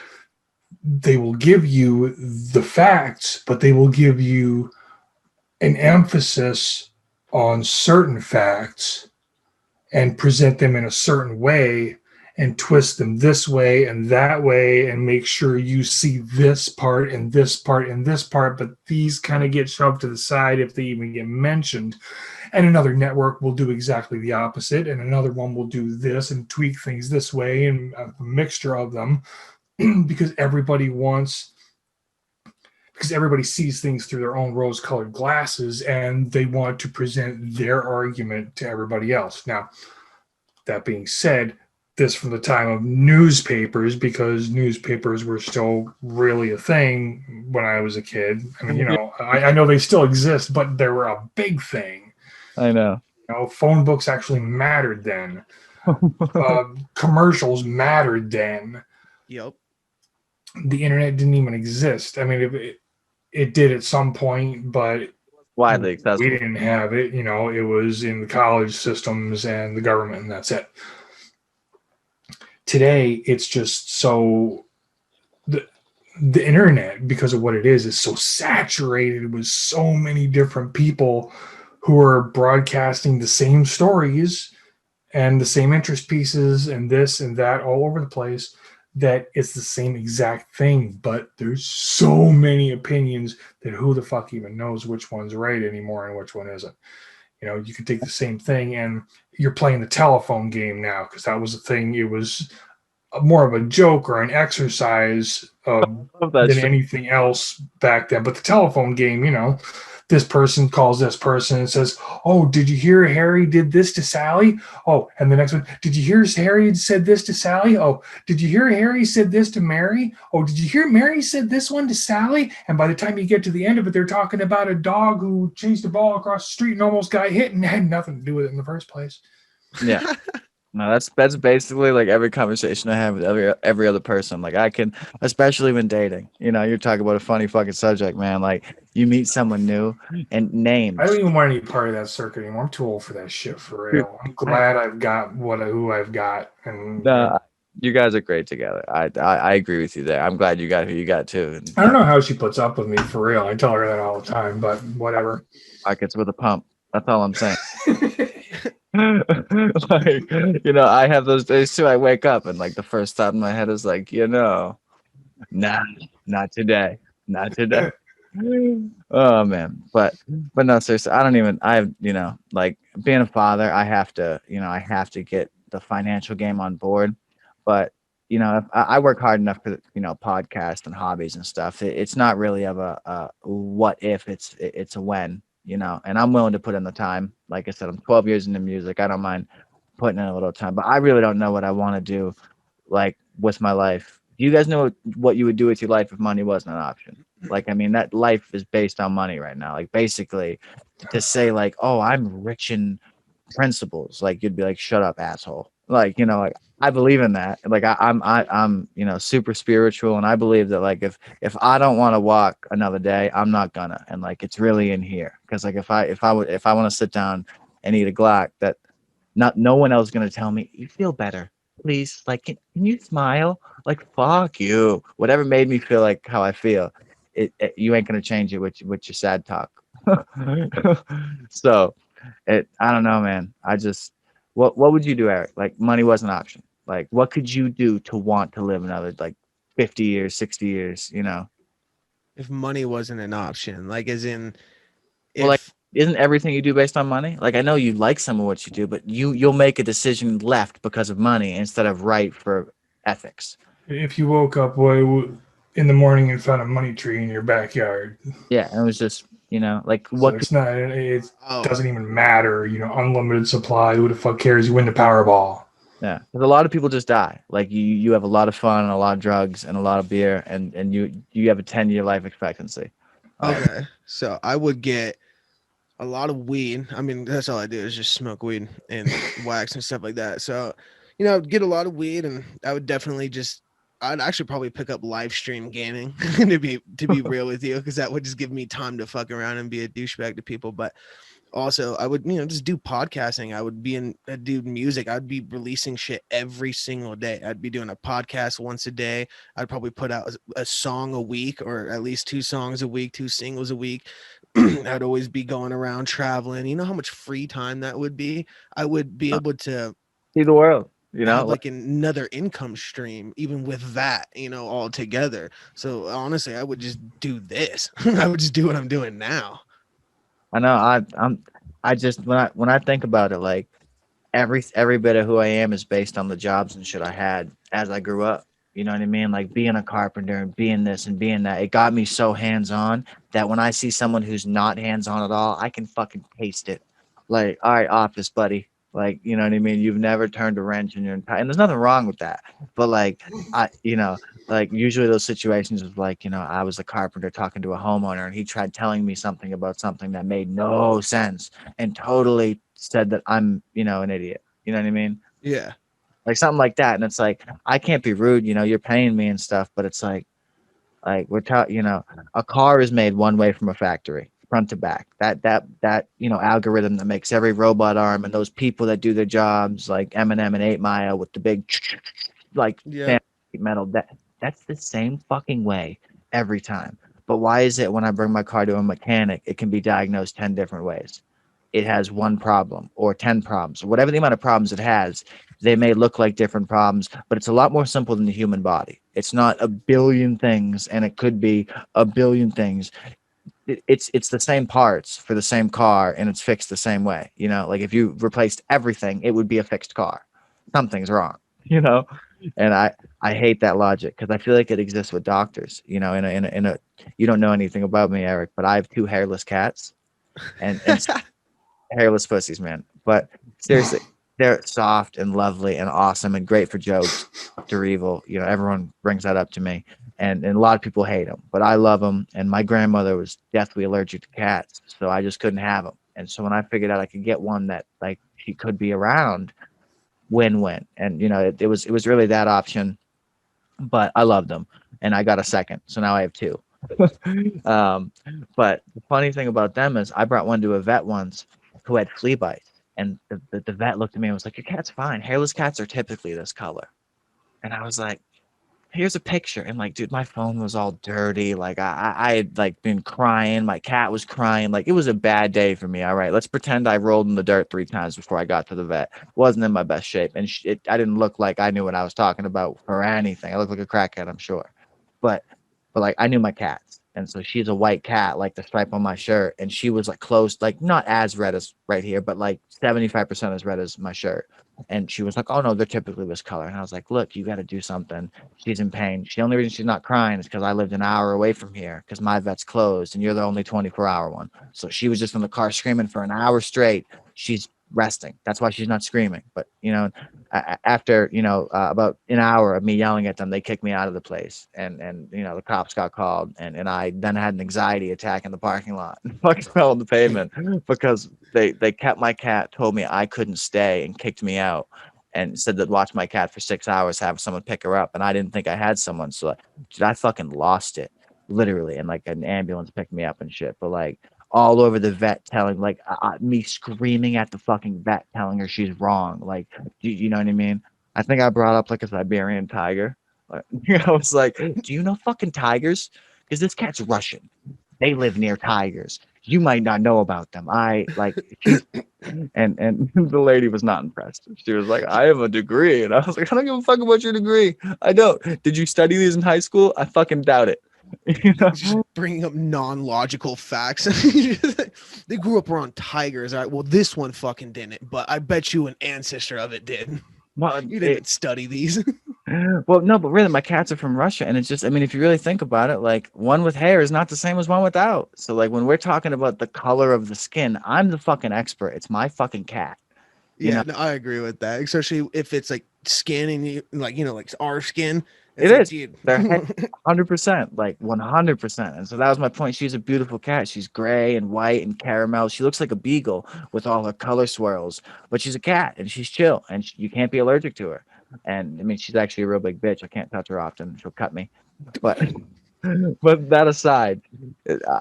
they will give you the facts, but they will give you an emphasis on certain facts and present them in a certain way and twist them this way and that way and make sure you see this part and this part and this part, but these kind of get shoved to the side if they even get mentioned. And another network will do exactly the opposite, and another one will do this and tweak things this way, and a mixture of them because everybody sees things through their own rose-colored glasses, and they want to present their argument to everybody else. Now, that being said, this from the time of newspapers, because newspapers were still really a thing when I was a kid. I mean, I know they still exist, but they were a big thing. I know. Phone books actually mattered then. Commercials mattered then. Yep. The internet didn't even exist. I mean, it did at some point, but Widely we accessible. didn't have it. It was in the college systems and the government, and that's it. Today, it's just so the internet, because of what it is so saturated with so many different people who are broadcasting the same stories and the same interest pieces and this and that all over the place, that it's the same exact thing, but there's so many opinions that who the fuck even knows which one's right anymore and which one isn't. You can take the same thing and you're playing the telephone game now, because that was a thing. It was more of a joke or an exercise than anything else back then. But the telephone game, this person calls this person and says, "Oh, did you hear Harry did this to Sally?" Oh, and the next one, "Did you hear Harry said this to Sally?" Oh, "Did you hear Harry said this to Mary?" Oh, "Did you hear Mary said this one to Sally?" And by the time you get to the end of it, they're talking about a dog who chased a ball across the street and almost got hit and had nothing to do with it in the first place. Yeah. No, that's basically like every conversation I have with every other person. Like I can, especially when dating. You're talking about a funny fucking subject, man. Like you meet someone new and names. I don't even want any part of that circuit anymore. I'm too old for that shit, for real. I'm glad I've got who I've got. And you guys are great together. I agree with you there. I'm glad you got who you got too. And, I don't know how she puts up with me, for real. I tell her that all the time, but whatever. Pockets with a pump. That's all I'm saying. Like, I have those days too. I wake up and like the first thought in my head is like, nah, not today. Oh man. But no, seriously, like being a father, I have to get the financial game on board. But if I work hard enough for podcast and hobbies and stuff, it's not really of a what if, it's a when. And I'm willing to put in the time. Like I said, I'm 12 years into music. I don't mind putting in a little time, but I really don't know what I want to do, like with my life. Do you guys know what you would do with your life if money wasn't an option? Like, I mean, that life is based on money right now. Like, basically, to say like, oh, I'm rich in principles, like you'd be like, shut up, asshole. Like, like I believe in that. Like I'm super spiritual, and I believe that like if I don't want to walk another day, I'm not gonna. And like it's really in here, because like if I want to sit down and eat a Glock, that no one else is gonna tell me you feel better. Please, like can you smile? Like fuck you. Whatever made me feel like how I feel, you ain't gonna change it with your sad talk. So I don't know, man. What would you do, Eric? Like money was an option. Like what could you do to want to live another like 50 years, 60 years, If money wasn't an option, like as in Well, like isn't everything you do based on money? Like I know you like some of what you do, but you'll make a decision left because of money instead of right for ethics. If you woke up in the morning and found a money tree in your backyard. Yeah, and it was just, like So what it doesn't even matter, unlimited supply. Who the fuck cares? You win the Powerball. Yeah, because a lot of people just die. Like you have a lot of fun and a lot of drugs and a lot of beer, and you have a 10-year life expectancy. Okay, so I would get a lot of weed. I mean, that's all I do is just smoke weed and wax and stuff like that. So, I'd get a lot of weed, and I would definitely I'd actually probably pick up live stream gaming to be real with you, because that would just give me time to fuck around and be a douchebag to people. But also I would just do podcasting. I would do music. I'd be releasing shit every single day. I'd be doing a podcast once a day. I'd probably put out a song a week, or at least 2 songs a week, 2 singles a week. I'd always be going around traveling. You know how much free time that would be? I would be able to see the world, have like another income stream even with that, all together. So honestly, I would just do this. I would just do what I'm doing now. I know. I just when I think about it, like every bit of who I am is based on the jobs and shit I had as I grew up. You know what I mean? Like being a carpenter and being this and being that. It got me so hands-on that when I see someone who's not hands-on at all, I can fucking taste it. Like, all right, office buddy. Like, you know what I mean? You've never turned a wrench in your entire, and there's nothing wrong with that. But like, like usually those situations is like, I was a carpenter talking to a homeowner and he tried telling me something about something that made no sense and totally said that I'm, an idiot. You know what I mean? Yeah. Like something like that. And it's like, I can't be rude, you're paying me and stuff, but it's like we're talking, a car is made one way from a factory, front to back. That algorithm that makes every robot arm and those people that do their jobs, like Eminem and 8 Mile with the big like Yeah. metal. That's the same fucking way every time. But why is it when I bring my car to a mechanic, it can be diagnosed 10 different ways? It has one problem or 10 problems, or whatever the amount of problems it has. They may look like different problems, but it's a lot more simple than the human body. It's not a billion things, and it could be a billion things. It's the same parts for the same car, and it's fixed the same way. Like if you replaced everything, it would be a fixed car. Something's wrong, and I hate that logic because I feel like it exists with doctors. In a you don't know anything about me, Eric, but I have two hairless cats, and hairless pussies, man. But seriously, they're soft and lovely and awesome and great for jokes. Dr. Evil, everyone brings that up to me, and a lot of people hate them, but I love them. And my grandmother was deathly allergic to cats, so I just couldn't have them. And so when I figured out I could get one that like she could be around, win-win. And it was really that option, but I loved them, and I got a second, so now I have two. um, but the funny thing about them is I brought one to a vet once who had flea bites. And the vet looked at me and was like, "Your cat's fine. Hairless cats are typically this color." And I was like, "Here's a picture." And like, dude, my phone was all dirty. Like I had like been crying. My cat was crying. Like it was a bad day for me. All right, let's pretend I rolled in the dirt 3 times before I got to the vet. Wasn't in my best shape, and I didn't look like I knew what I was talking about for anything. I looked like a crackhead, I'm sure. But like I knew my cats. And so she's a white cat, like the stripe on my shirt. And she was like close, like not as red as right here, but like 75% as red as my shirt. And she was like, "Oh no, they're typically this color." And I was like, "Look, you got to do something. She's in pain. The only reason she's not crying is because I lived an hour away from here because my vet's closed and you're the only 24-hour one." So she was just in the car screaming for an hour straight. She's resting. That's why she's not screaming. But after about an hour of me yelling at them, they kicked me out of the place, and the cops got called, and I then had an anxiety attack in the parking lot and fucking fell on the pavement because they kept my cat, told me I couldn't stay, and kicked me out, and said that watch my cat for 6 hours, have someone pick her up, and I didn't think I had someone, so dude, I fucking lost it literally, and like an ambulance picked me up and shit, but like all over the vet telling like me screaming at the fucking vet telling her she's wrong. Like, you know what I mean? I think I brought up like a Siberian tiger. Like, I was like, "Do you know fucking tigers? Because this cat's Russian. They live near tigers. You might not know about them." I like she's and the lady was not impressed. She was like, "I have a degree," and I was like, "I don't give a fuck about your degree. I don't. Did you study these in high school? I fucking doubt it." Just bringing up non-logical facts. They grew up around tigers. All right. Well, this one fucking didn't, but I bet you an ancestor of it did. Well, You didn't study these. well, no, but really, my cats are from Russia, and it's just, I mean, if you really think about it, like one with hair is not the same as one without. So, like, when we're talking about the color of the skin, I'm the fucking expert. It's my fucking cat. Yeah, no, I agree with that. Especially if it's like scanning you, like like our skin. It It's like, is. dude. They're 100%, like 100%. And so that was my point. She's a beautiful cat. She's gray and white and caramel. She looks like a beagle with all her color swirls, but she's a cat and she's chill and you can't be allergic to her. And I mean, she's actually a real big bitch. I can't touch her often. She'll cut me. But but that aside,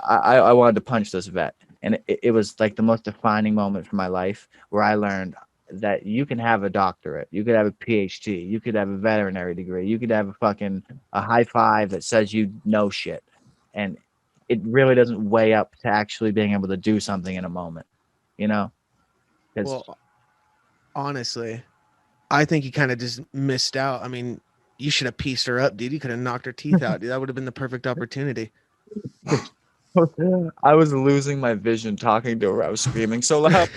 I wanted to punch this vet. And it was like the most defining moment for my life where I learned that you can have a doctorate, you could have a PhD, you could have a veterinary degree, you could have a high five that says you know shit, and it really doesn't weigh up to actually being able to do something in a moment, you know? Because Well, honestly, I think you kind of just missed out. I mean, you should have pieced her up, dude. You could have knocked her teeth out, dude. That would have been the perfect opportunity. I was losing my vision talking to her. I was screaming so loud.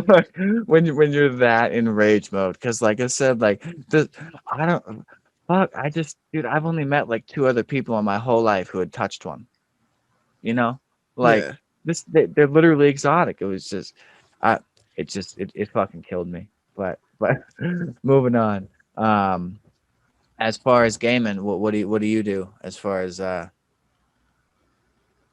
Like, when you're that in rage mode, because like I said, like I don't fuck. I just, dude, I've only met like two other people in my whole life who had touched one. You know, like Yeah. they're literally exotic. It was just, I it fucking killed me. But moving on. As far as gaming, what do you do as far as like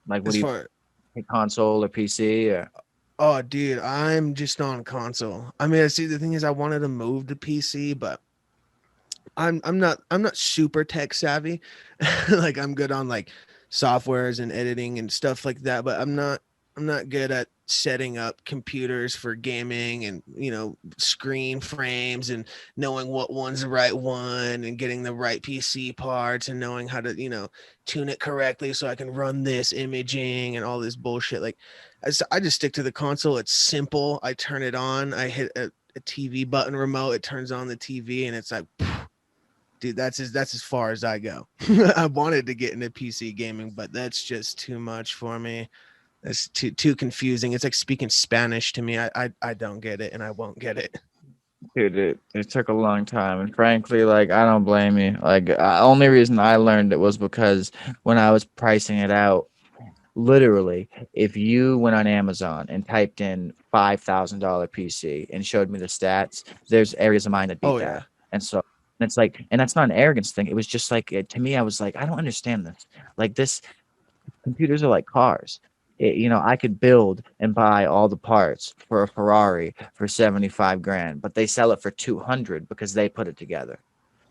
what As do you far play, console or PC or Oh, dude, I'm just on console. I mean, I see the thing is I wanted to move to PC, but I'm not super tech savvy. Like I'm good on like softwares and editing and stuff like that, but I'm not good at setting up computers for gaming and screen frames and knowing what one's the right one and getting the right PC parts and knowing how to tune it correctly so I can run this imaging and all this bullshit. Like I just stick to the console. It's simple. I turn it on. I hit a TV button remote. It turns on the TV and it's like dude, that's as far as I go. I wanted to get into PC gaming, but that's just too much for me. That's too confusing. It's like speaking Spanish to me. I don't get it, and I won't get it. dude, it took a long time, and frankly, like I don't blame you. Like only reason I learned it was because when I was pricing it out, literally, if you went on Amazon and typed in $5,000 PC and showed me the stats, there's areas of mine that beat Oh that. yeah. And so, and it's like, and that's not an arrogance thing. It was just like, to me, I was like, I don't understand this. Like this, computers are like cars. I could build and buy all the parts for a Ferrari for 75 grand, but they sell it for 200 because they put it together.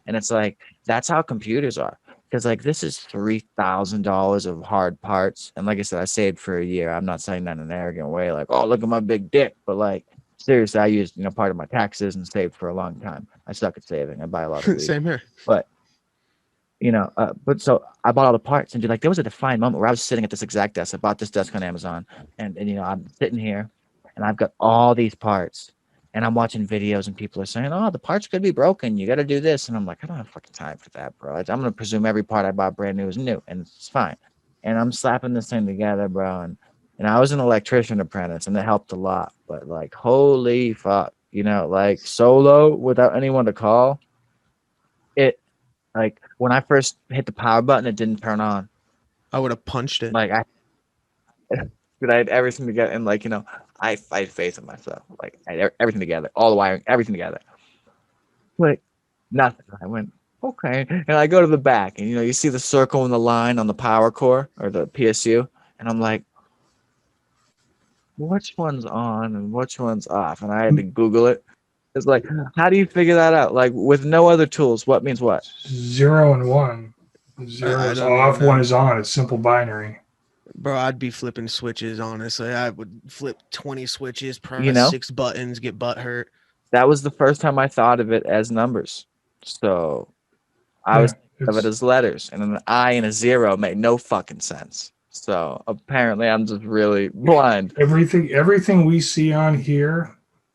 And it's like that's how computers are. Because like this is $3,000 of hard parts. And like I said, I saved for a year. I'm not saying that in an arrogant way, like, oh look at my big dick. But like seriously, I used, part of my taxes and saved for a long time. I suck at saving. I buy a lot of weed. Same here. But but so I bought all the parts and dude, like there was a defined moment where I was sitting at this exact desk. I bought this desk on Amazon and I'm sitting here and I've got all these parts and I'm watching videos and people are saying, oh, the parts could be broken. You got to do this. And I'm like, I don't have fucking time for that, bro. I'm going to presume every part I bought brand new is new and it's fine. And I'm slapping this thing together, bro. And I was an electrician apprentice and it helped a lot. But like, holy fuck, like solo without anyone to call it. Like when I first hit the power button, it didn't turn on. I would have punched it. Like but I had everything together, and like I had faith in myself. Like I had everything together, all the wiring, everything together. Like nothing. I went okay, and I go to the back, and you see the circle and the line on the power core or the PSU, and I'm like, which one's on and which one's off? And I had to Google it. It's like, how do you figure that out? Like with no other tools, what means what? 0 and 1. 0 I is don't even off, 1 know. is on. It's simple binary. Bro, I'd be flipping switches, honestly. I would flip 20 switches, You press know, 6 buttons, get butt hurt. that was the first time I thought of it as numbers. So I was Yeah, thinking of it it's as letters, and an I and a zero made no fucking sense. So apparently, I'm just really blind. everything we see on here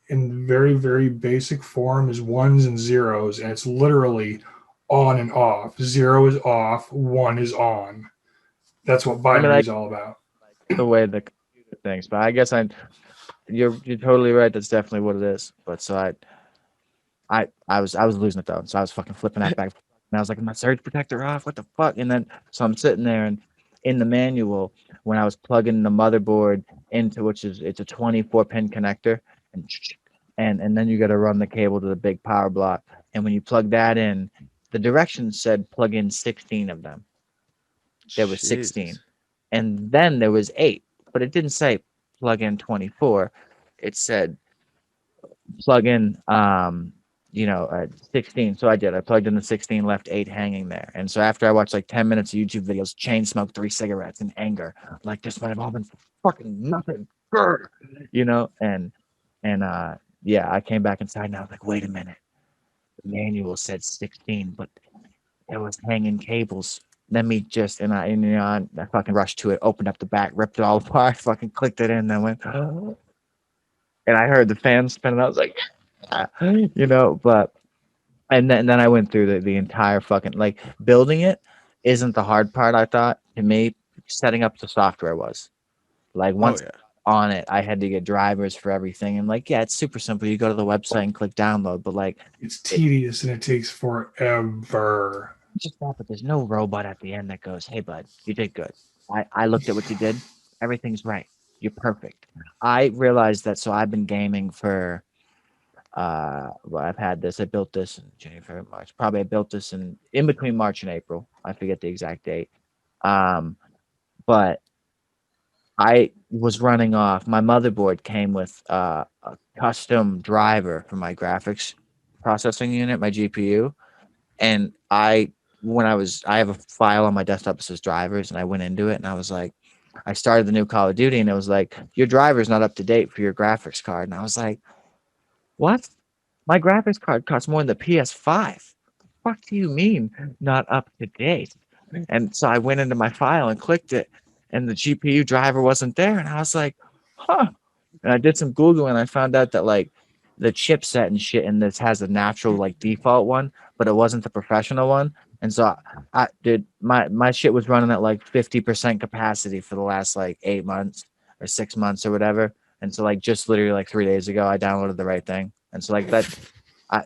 in very, very basic form is ones and zeros, and it's literally on and off. 0 is off, 1 is on. That's what I mean, binary like is all about. the way the computer thinks, but I guess you're totally right. That's definitely what it is. But so I was losing it though. So I was fucking flipping that back, and I was like, my surge protector off. What the fuck? And then so I'm sitting there, and in the manual, when I was plugging the motherboard into it's a 24 pin connector, and and then you got to run the cable to the big power block. And when you plug that in, the directions said plug in 16 of them. There was 16, Jesus. and then there was 8, but it didn't say plug in 24. It said plug in 16. So I did. I plugged in the 16, left 8 hanging there. And so after I watched like 10 minutes of YouTube videos, chain smoked 3 cigarettes in anger, like this might have all been for fucking nothing. Grr. And yeah, I came back inside and I was like, wait a minute. The manual said 16, but there was hanging cables. Let me just I fucking rushed to it, opened up the back, ripped it all apart, fucking clicked it in, then went, and I heard the fan spinning. I was like, but and then I went through the entire fucking like building it isn't the hard part. I thought to me setting up the software was like Oh once yeah. on it, I had to get drivers for everything, and like yeah, it's super simple. You go to the website and click download, but like It's it tedious and it takes forever. just that, but there's no robot at the end that goes, "Hey bud, you did good. I looked at what you did. Everything's right." you're perfect. I realized that. So I've been gaming for well, I've had this. I built this in January, February, March. Probably I built this in between March and April. I forget the exact date. Um, but I was running off. My motherboard came with a custom driver for my graphics processing unit, my GPU, and I have a file on my desktop that says drivers, and I went into it, and I was like, I started the new Call of Duty, and it was like, your driver's not up to date for your graphics card, and I was like, what? My graphics card costs more than the PS5. What do you mean not up to date? And so I went into my file and clicked it, and the GPU driver wasn't there. And I was like, huh. And I did some Googling and I found out that like the chipset and shit in this has a natural like default one, but it wasn't the professional one. And so I did my shit was running at like 50% capacity for the last like 8 months or 6 months or whatever. And so like just literally like 3 days ago, I downloaded the right thing. And so like that I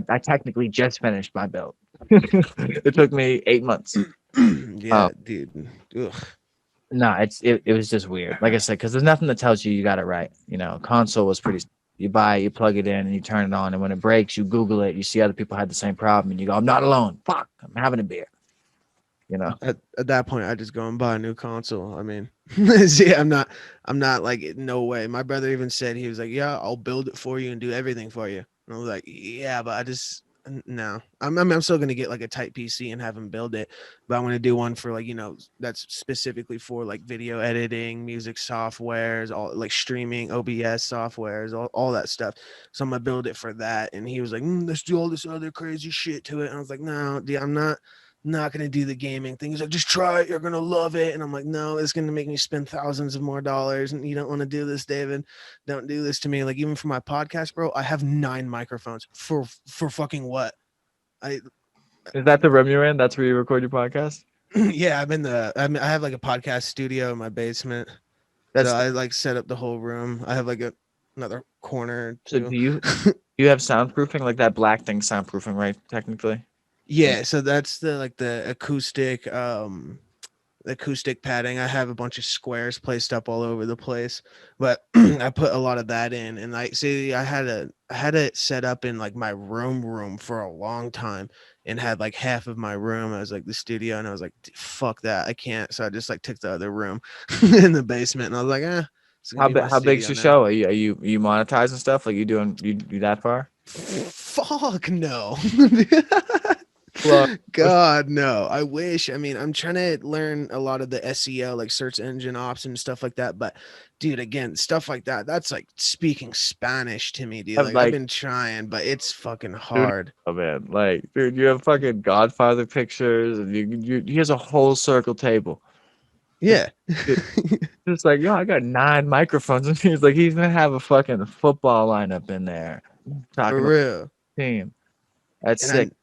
I technically just finished my build. It took me 8 months. Yeah, dude. Ugh. No, it was just weird. Like I said, because there's nothing that tells you you got it right. Console was pretty. You buy it, you plug it in, and you turn it on, and when it breaks, you Google it. You see other people had the same problem, and you go, "I'm not alone. Fuck, I'm having a beer." You know. At that point, I just go and buy a new console. I mean, see, I'm not like no way. My brother even said he was like, "Yeah, I'll build it for you and do everything for you." And I was like, "Yeah, but I just no. I'm still gonna get like a tight PC and have him build it, but I want to do one for like that's specifically for like video editing, music softwares, all like streaming, OBS softwares, all that stuff. So I'm gonna build it for that." And he was like, "Let's do all this other crazy shit to it." And I was like, "No, dude, I'm not gonna do the gaming thing." He's like, "Just try it, you're gonna love it." And I'm like, "No, it's gonna make me spend thousands of more dollars, and you don't want to do this, David. Don't do this to me." Like, even for my podcast, bro, I have 9 microphones for fucking what? I Is that the room you're in? That's where you record your podcast? yeah, I have like a podcast studio in my basement. So That's I like set up the whole room. I have like another corner so. too. Do you have soundproofing like that black thing? Soundproofing, right? Technically. Yeah, so that's the acoustic padding. I have a bunch of squares placed up all over the place, but I put a lot of that in. And I see I had it set up in like my room for a long time, and had like half of my room as like the studio, and I was like, fuck that, I can't. So I just like took the other room in the basement, and I was like, it's gonna be my How big's studio your now. show? Are you monetizing stuff? Like you that far? Fuck no. Well, God, no. I wish. I mean, I'm trying to learn a lot of the SEO, like search engine ops and stuff like that. But dude, again, stuff like that, that's like speaking Spanish to me, dude. Like I've like been trying, but it's fucking dude, hard. oh man, like dude, you have fucking Godfather pictures, and he has a whole circle table. Yeah. Just like, yo, I got 9 microphones, and he's like, he's gonna have a fucking football lineup in there, For talking about real. the team. That's And sick.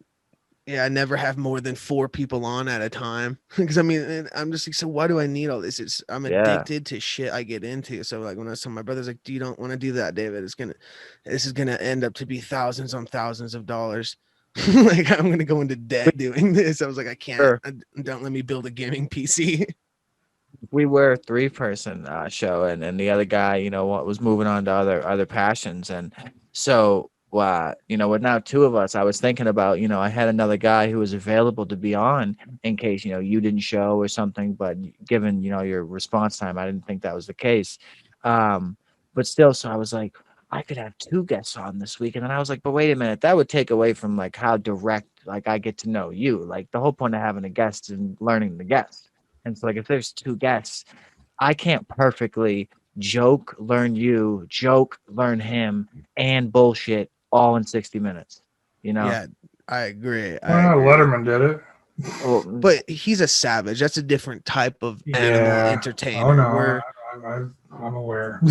I never have more than 4 people on at a time. Because I mean, and I'm just like, so why do I need all this? I'm Yeah, addicted to shit I get into. So like when I was telling my brother's like, "Do you don't want to do that, David? This is gonna end up to be thousands on thousands of dollars." Like I'm gonna go into debt doing this. I was like, I can't. sure. Don't let me build a gaming PC. We were a 3-person show, and the other guy, what was moving on to other passions, and so with now 2 of us, I was thinking about, I had another guy who was available to be on in case you didn't show or something, but given your response time, I didn't think that was the case. Um, but still, so I was like, I could have 2 guests on this week, and then I was like, but wait a minute, that would take away from like how direct like I get to know you. Like the whole point of having a guest is learning the guest. And so, like, if there's 2 guests, I can't perfectly joke, learn you, joke, learn him, and bullshit all in 60 minutes. You know? Yeah, I agree. Why not? Letterman did it. Well, But he's a savage. That's a different type of animal Yeah. entertainer. Oh no, I'm aware.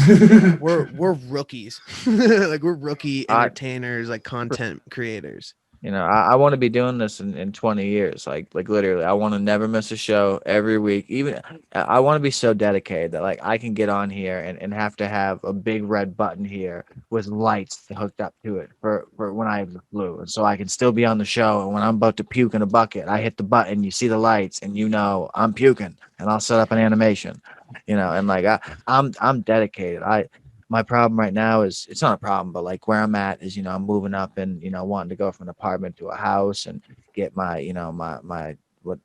We're rookies. Like we're rookie I, entertainers, like content creators. I want to be doing this in 20 years. Like literally, I want to never miss a show every week. Even I want to be so dedicated that like I can get on here and have to have a big red button here with lights hooked up to it for when I have the flu. And so I can still be on the show. And when I'm about to puke in a bucket, I hit the button, you see the lights, and I'm puking, and I'll set up an animation. And like I'm dedicated. My problem right now is it's not a problem, but like where I'm at is, I'm moving up and, wanting to go from an apartment to a house and get my, my what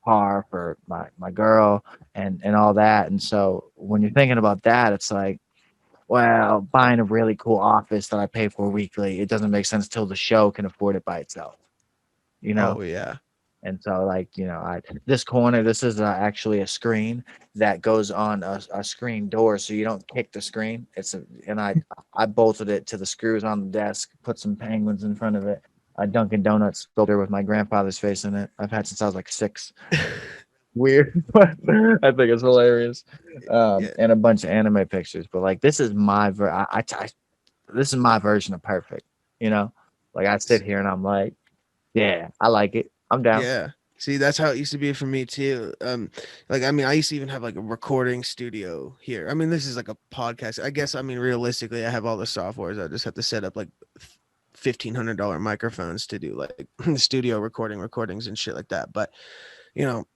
car for my girl and all that. And so when you're thinking about that, it's like, well, buying a really cool office that I pay for weekly, it doesn't make sense till the show can afford it by itself, you know? Oh yeah. And so, like, this corner, this is actually a screen that goes on a screen door, so you don't kick the screen. And I bolted it to the screws on the desk, put some penguins in front of it, a Dunkin' Donuts sculpture with my grandfather's face in it. I've had since I was like 6. Weird, but I think it's hilarious. Yeah. And a bunch of anime pictures. But like, this is this is my version of perfect. You know, like I sit here and I'm like, yeah, I like it. I'm down. Yeah. See, that's how it used to be for me too. Like I mean, I used to even have like a recording studio here. I mean, this is like a podcast. I guess I mean realistically, I have all the softwares. I just have to set up like $1,500 microphones to do like studio recordings and shit like that. But you know,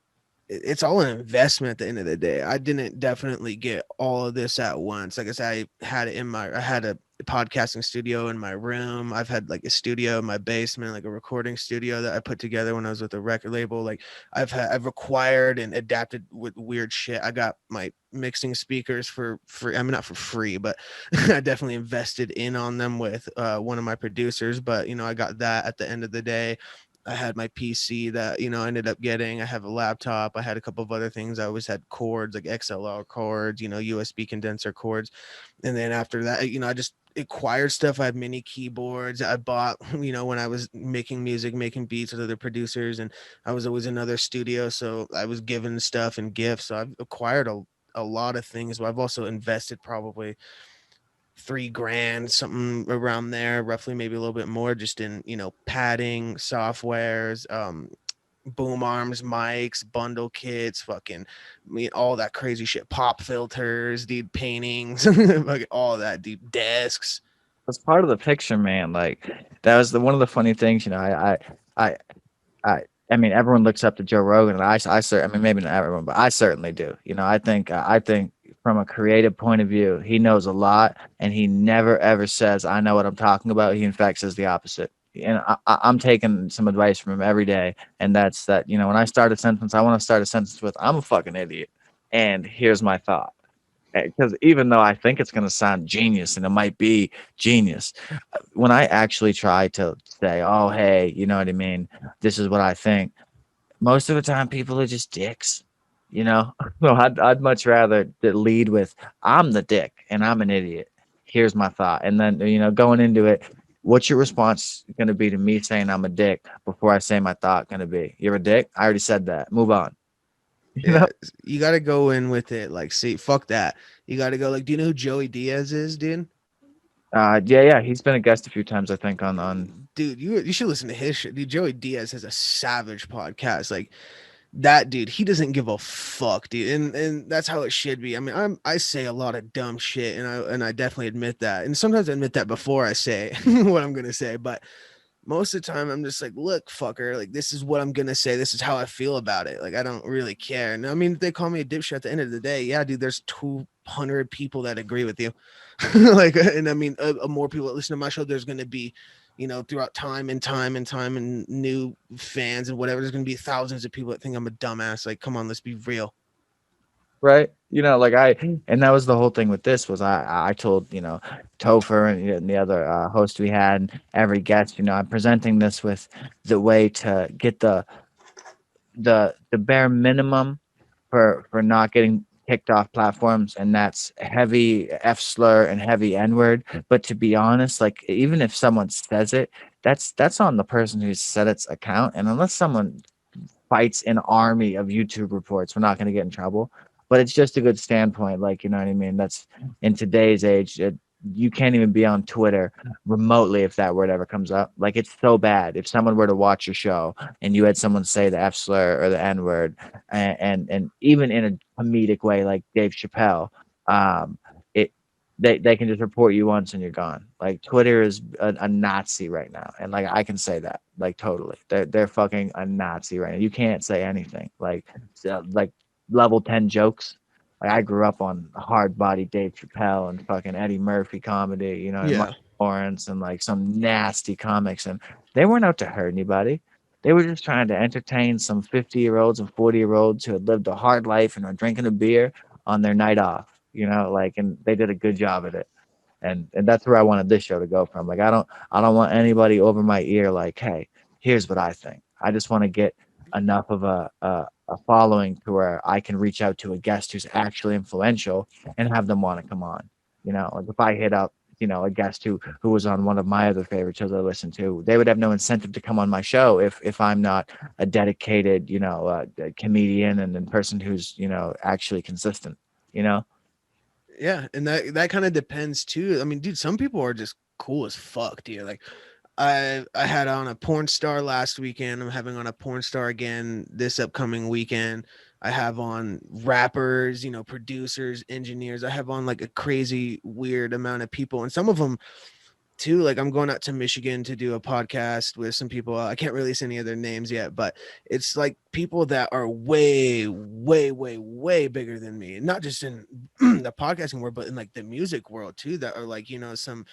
it's all an investment at the end of the day. I didn't definitely get all of this at once. Like I said, I had a podcasting studio in my room. I've had like a studio in my basement, like a recording studio that I put together when I was with a record label. Like I've acquired and adapted with weird shit. I got my mixing speakers for free. I mean, not for free, but I definitely invested in on them with one of my producers. But I got that at the end of the day. I had my PC that, I ended up getting. I have a laptop. I had a couple of other things. I always had cords like XLR cords, USB condenser cords. And then after that, I just acquired stuff. I had mini keyboards I bought, when I was making music, making beats with other producers. And I was always in another studio. So I was given stuff and gifts. So I've acquired a lot of things, but I've also invested probably $3,000, something around there, roughly, maybe a little bit more, just in padding, softwares, boom arms, mics, bundle kits, fucking all that crazy shit, pop filters, dude, paintings, like all that, dude, desks. That's part of the picture, man. Like that was one of the funny things. I I I mean, everyone looks up to Joe Rogan, and I mean, maybe not everyone, but I certainly do. I think from a creative point of view, he knows a lot, and he never ever says, "I know what I'm talking about." He in fact says the opposite. And I'm taking some advice from him every day, and that's that. When I start a sentence, I want to start a sentence with, "I'm a fucking idiot," and here's my thought. Because even though I think it's going to sound genius, and it might be genius, when I actually try to say, "Oh, hey, you know what I mean? This is what I think," most of the time people are just dicks. So I'd much rather lead with, "I'm the dick and I'm an idiot. Here's my thought," and then going into it, what's your response going to be to me saying I'm a dick before I say my thought going to be, "You're a dick"? I already said that. Move on. You Yeah, know? you got to go in with it. Like, see, fuck that. You got to go like, do you know who Joey Diaz is, dude? Yeah. He's been a guest a few times, I think, on. Dude, you should listen to his shit. Dude, Joey Diaz has a savage podcast. Like, that dude, he doesn't give a fuck, dude, and that's how it should be. I mean, I say a lot of dumb shit, and I definitely admit that, and sometimes I admit that before I say what I'm gonna say, but most of the time I'm just like, look, fucker, like this is what I'm gonna say, this is how I feel about it. Like I don't really care. And I mean, if they call me a dipshit at the end of the day, yeah, dude, there's 200 people that agree with you. Like, and I mean, more people that listen to my show, there's gonna be throughout time and new fans and whatever, there's gonna be thousands of people that think I'm a dumbass. Like, come on, let's be real. Right. Like and that was the whole thing with this was I told, Topher and the other host we had, and every guest, I'm presenting this with the way to get the bare minimum for not getting kicked off platforms, and that's heavy F slur and heavy N word. But to be honest, like even if someone says it, that's on the person who said its account. And unless someone fights an army of YouTube reports, we're not going to get in trouble. But it's just a good standpoint, like, you know what I mean? That's in today's age. You can't even be on Twitter remotely if that word ever comes up. Like, it's so bad. If someone were to watch your show and you had someone say the F slur or the N word, and even in a comedic way, like Dave Chappelle, it they can just report you once and you're gone. Like, Twitter is a Nazi right now, and like I can say that, like, totally. They're fucking a Nazi right now. You can't say anything like level 10 jokes. Like I grew up on hard body Dave Chappelle and fucking Eddie Murphy comedy, and Martin Yeah. Lawrence and like some nasty comics, and they weren't out to hurt anybody. They were just trying to entertain some 50-year-olds and 40-year-olds who had lived a hard life and are drinking a beer on their night off, like, and they did a good job at it. And that's where I wanted this show to go from. Like I don't want anybody over my ear like, hey, here's what I think. I just want to get enough of a following to where I can reach out to a guest who's actually influential and have them want to come on. Like if I hit up, a guest who was on one of my other favorite shows I listen to, they would have no incentive to come on my show if I'm not a dedicated, comedian and person who's, actually consistent, you know? Yeah, and that kind of depends too. I mean, dude, some people are just cool as fuck, dude. Like I had on a porn star last weekend. I'm having on a porn star again this upcoming weekend. I have on rappers, producers, engineers. I have on like a crazy weird amount of people, and some of them too. Like I'm going out to Michigan to do a podcast with some people. I can't release any of their names yet, but it's like people that are way, way, way, way bigger than me. And not just in the podcasting world, but in like the music world too, that are like, some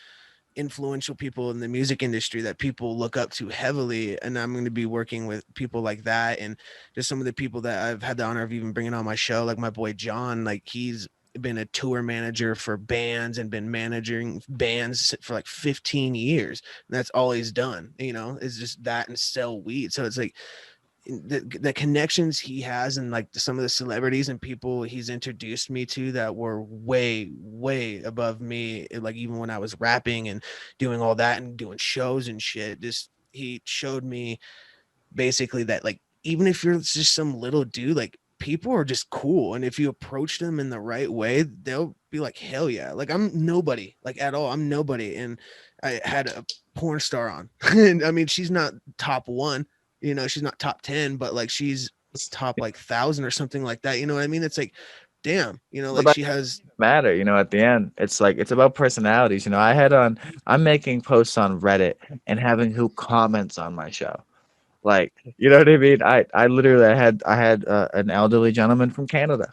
influential people in the music industry that people look up to heavily. And I'm going to be working with people like that. And just some of the people that I've had the honor of even bringing on my show, like my boy John, like he's been a tour manager for bands and been managing bands for like 15 years. And that's all he's done, is just that and sell weed. So it's like the connections he has and like some of the celebrities and people he's introduced me to that were way, way above me. Like even when I was rapping and doing all that and doing shows and shit, just he showed me basically that like even if you're just some little dude, like people are just cool, and if you approach them in the right way, they'll be like, hell yeah. Like I'm nobody, like at all. I'm nobody, and I had a porn star on and I mean she's not top one, she's not top 10, but like she's top like 1,000 or something like that. You know what I mean? It's like damn, But like that she has. matter, at the end. It's like it's about personalities. I'm making posts on Reddit and having who comments on my show. Like, you know what I mean? I literally I had an elderly gentleman from Canada.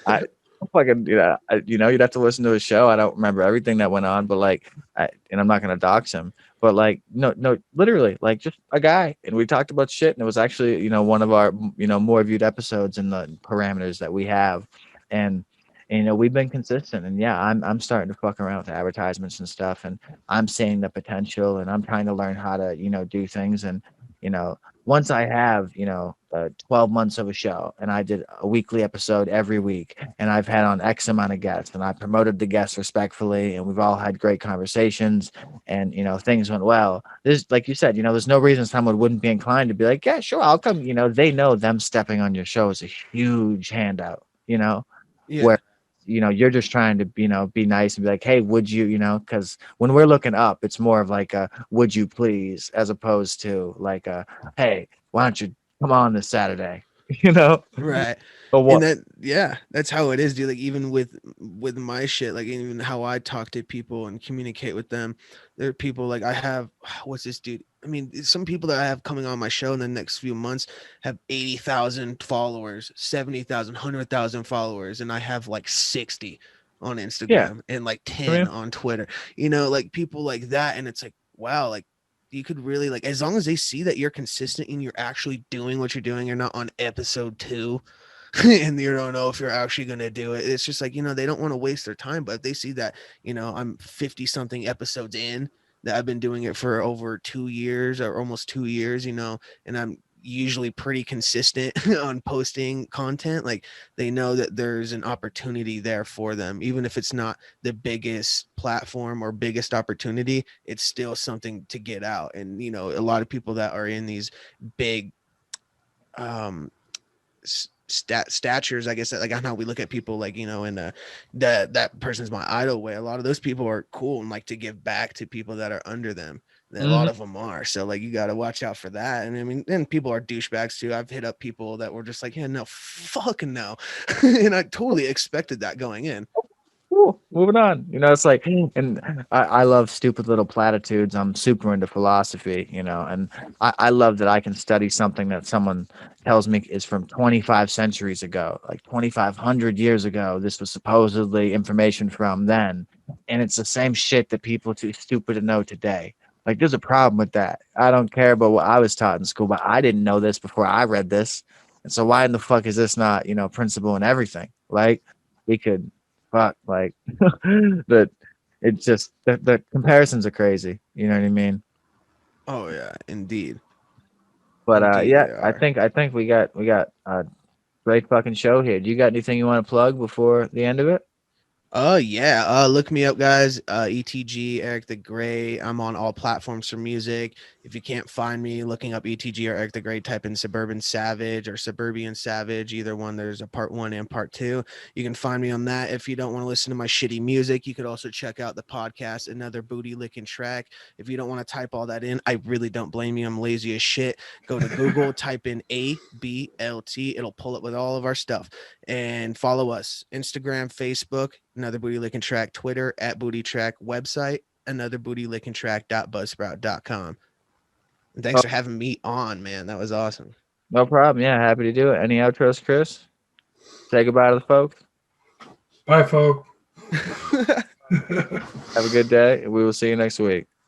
I fucking you'd have to listen to his show. I don't remember everything that went on, but like, and I'm not gonna dox him. But like, no, literally, like just a guy, and we talked about shit, and it was actually one of our more viewed episodes in the parameters that we have, and. We've been consistent, and yeah, I'm starting to fuck around with advertisements and stuff, and I'm seeing the potential, and I'm trying to learn how to do things, and you know once I have, 12 months of a show and I did a weekly episode every week and I've had on X amount of guests and I promoted the guests respectfully and we've all had great conversations and, things went well. There's, like you said, there's no reason someone wouldn't be inclined to be like, yeah, sure, I'll come. They know them stepping on your show is a huge handout, Yeah. where you're just trying to be nice and be like, hey, would you, because when we're looking up it's more of like a would you please as opposed to like a hey, why don't you come on this Saturday, you know Right. but And what. that, yeah, that's how it is, dude. Like even with my shit, like even how I talk to people and communicate with them, there are people like I have what's this dude? I mean, some people that I have coming on my show in the next few months have 80,000 followers, 70,000, 100,000 followers, and I have like 60 on Yeah, Instagram and like I 10 mean, on Twitter. Like people like that, and it's like, wow, like you could really like as long as they see that you're consistent and you're actually doing what you're doing, you're not on episode 2 and you don't know if you're actually going to do it. It's just like, they don't want to waste their time, but if they see that, I'm 50 something episodes in, that I've been doing it for over 2 years or almost 2 years, and I'm usually pretty consistent on posting content, like they know that there's an opportunity there for them. Even if it's not the biggest platform or biggest opportunity, it's still something to get out. And, a lot of people that are in these big, um, statures, I guess, that like I know how we look at people like and that person's my idol way. A lot of those people are cool and like to give back to people that are under them. A lot mhm. of them are, so like you got to watch out for that. And I mean, then people are douchebags too. I've hit up people that were just like, yeah, no, fucking no. And I totally expected that going in. moving on. You know, it's like, and I love stupid little platitudes. I'm super into philosophy, you know, and I love that I can study something that someone tells me is from 25 centuries ago, like 2,500 years ago. This was supposedly information from then, and it's the same shit that people too stupid to know today. Like, there's a problem with that. I don't care about what I was taught in school, but I didn't know this before I read this, and so why in the fuck is this not, you know, principle in everything? Like, we could fuck like that. It's just the comparisons are crazy, you know what I mean? Oh yeah, indeed. But Indeed yeah, they i are. think i think we got a great fucking show here. Do you got anything you want to plug before the end of it? Yeah. Look me up, guys. ETG, Eric the Great. I'm on all platforms for music. If you can't find me looking up ETG or Eric the Great, type in Suburban Savage or Suburban Savage. Either one, there's a part one and part two. You can find me on that. If you don't want to listen to my shitty music, you could also check out the podcast, Another Booty Licking Track. If you don't want to type all that in, I really don't blame you. I'm lazy as shit. Go to Google, type in ABLT. It'll pull up with all of our stuff. And follow us Instagram, Facebook, Another Booty Licking Track, Twitter at Booty Track, website anotherbootyllicking.buzzsprout.com. And thanks Oh, for having me on, man. That was awesome. no problem. Yeah, happy to do it. Any outros, Chris? Say goodbye to the folks. Bye, folks. Have a good day, and we will see you next week.